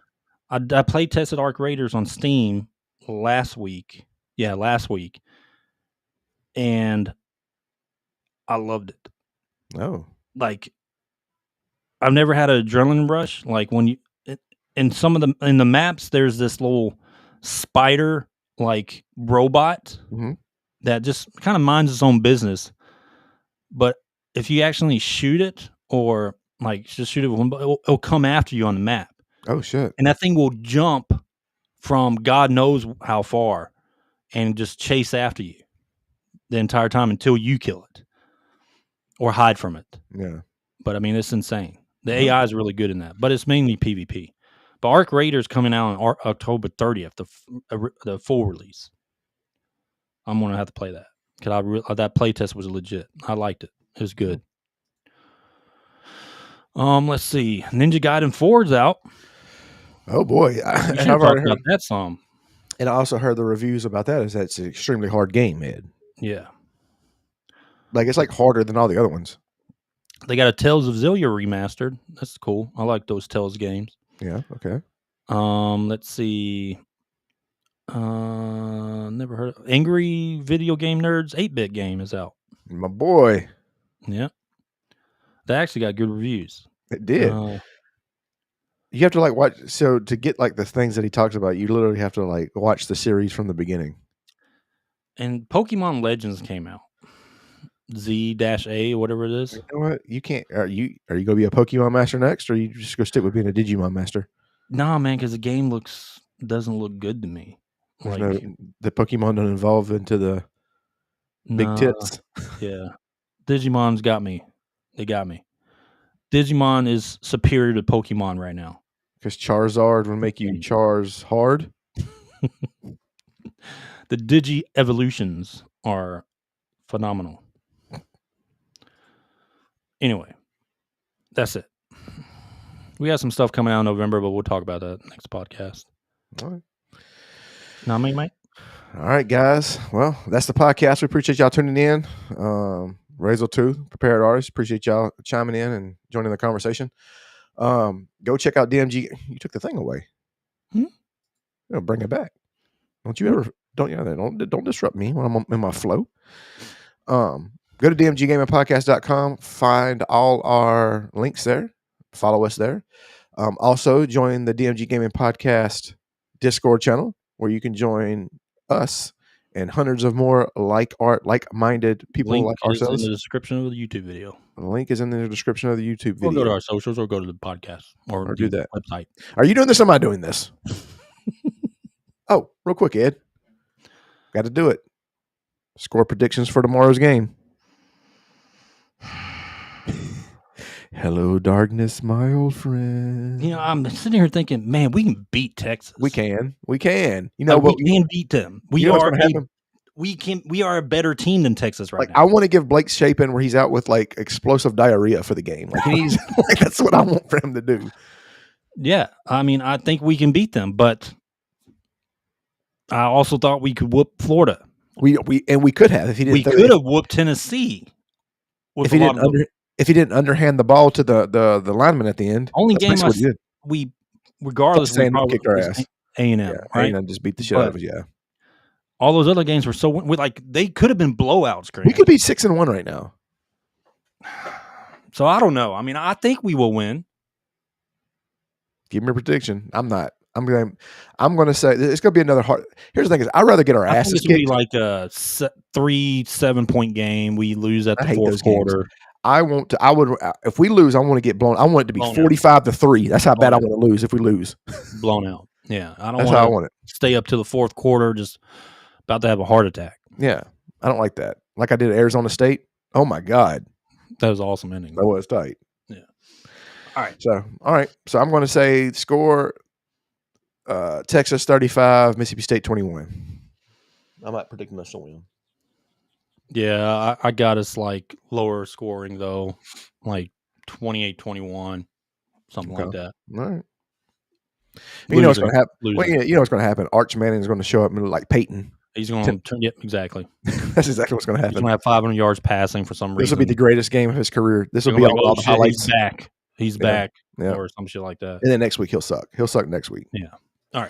I play tested Arc Raiders on Steam last week. Yeah, last week. And I loved it. Oh. Like, I've never had an adrenaline rush. Like when in the maps, there's this little spider like robot that just kind of minds its own business. But if you actually shoot it or like just shoot it, it'll come after you on the map. Oh shit! And that thing will jump from God knows how far and just chase after you the entire time until you kill it or hide from it. Yeah. But I mean, it's insane. The AI is really good in that, but it's mainly PvP. But Arc Raiders coming out on October 30th, the full release. I'm gonna have to play that because that playtest was legit. I liked it. It was good. Let's see. Ninja Gaiden 4 is out. Oh boy, I've already heard that song. And I also heard the reviews about that. Is that it's an extremely hard game, Ed? Yeah. Like it's like harder than all the other ones. They got a Tales of Xillia remastered. That's cool. I like those Tales games. Yeah. Okay. Let's see. Never heard of Angry Video Game Nerds 8-bit game is out. My boy. Yeah. They actually got good reviews. It did. You have to like watch. So to get like the things that he talks about, you literally have to like watch the series from the beginning. And Pokemon Legends came out. Z-A, whatever it is. You know what? You can't. Are you gonna be a Pokemon master next, or are you just gonna stick with being a Digimon master? Nah, man, because the game doesn't look good to me. Like the Pokemon don't evolve into the big tits. Yeah, Digimon's got me. They got me. Digimon is superior to Pokemon right now. Because Charizard will make you Chars hard. The Digi evolutions are phenomenal. Anyway, that's it. We got some stuff coming out in November, but we'll talk about that next podcast. All right. Not me, mate. All right, guys. Well, that's the podcast. We appreciate y'all tuning in. Razel 2, Prepared Artist. Appreciate y'all chiming in and joining the conversation. Go check out DMG. You took the thing away. Bring it back. Don't disrupt me when I'm in my flow. Go to dmggamingpodcast.com. Find all our links there. Follow us there. Also, join the DMG Gaming Podcast Discord channel where you can join us and hundreds of more like-minded people like ourselves. Link is in the description of the YouTube video. The link is in the description of the YouTube video. Or go to our socials or go to the podcast or do that website. Are you doing this or am I doing this? Oh, real quick, Ed. Got to do it. Score predictions for tomorrow's game. Hello, darkness, my old friend. I'm sitting here thinking, man, we can beat Texas. We can. You know what? We can beat them. We are we are a better team than Texas right Like, now. I want to give Blake Shapen where he's out with like explosive diarrhea for the game. Like, he's like, that's what I want for him to do. Yeah, I mean, I think we can beat them, but I also thought we could whoop Florida. We could have if he didn't. We could have whooped Tennessee. If he didn't underhand the ball to the lineman at the end. Only That's game basically what he did. we regardless we probably kicked our ass. A&M, right? A&M just beat the shit out of us. Yeah. All those other games were so like they could have been blowouts. We could be 6-1 right now. So I don't know. I mean, I think we will win. Give me a prediction. I'm not. I'm going to say it's going to be another hard. Here's the thing: is I'd rather get our asses kicked. Be like a 3-7 point game. We lose at the fourth quarter. I would. If we lose, I want to get blown. I want it to be 45-3. That's how bad I want to lose. If we lose, blown out. Yeah, I don't. That's how I want it. Stay up to the fourth quarter, just about to have a heart attack. Yeah, I don't like that. Like I did at Arizona State. Oh my God, that was an awesome ending. That was tight. Yeah. All right. So I'm going to say score. Texas 35, Mississippi State 21. I'm not predicting us to win. Yeah, I got us like lower scoring though, like 28-21, something like that. All right. You know what's going to happen. Well, you know what's going to happen. Arch Manning is going to show up like Peyton. He's going to turn. Yep, exactly. That's exactly what's going to happen. He's going to have 500 yards passing for some reason. This will be the greatest game of his career. This will be all the highlights. He's back, or some shit like that. And then next week he'll suck. He'll suck next week. Yeah. All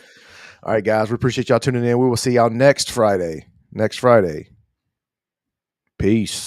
right, guys. We appreciate y'all tuning in. We will see y'all next Friday. Peace.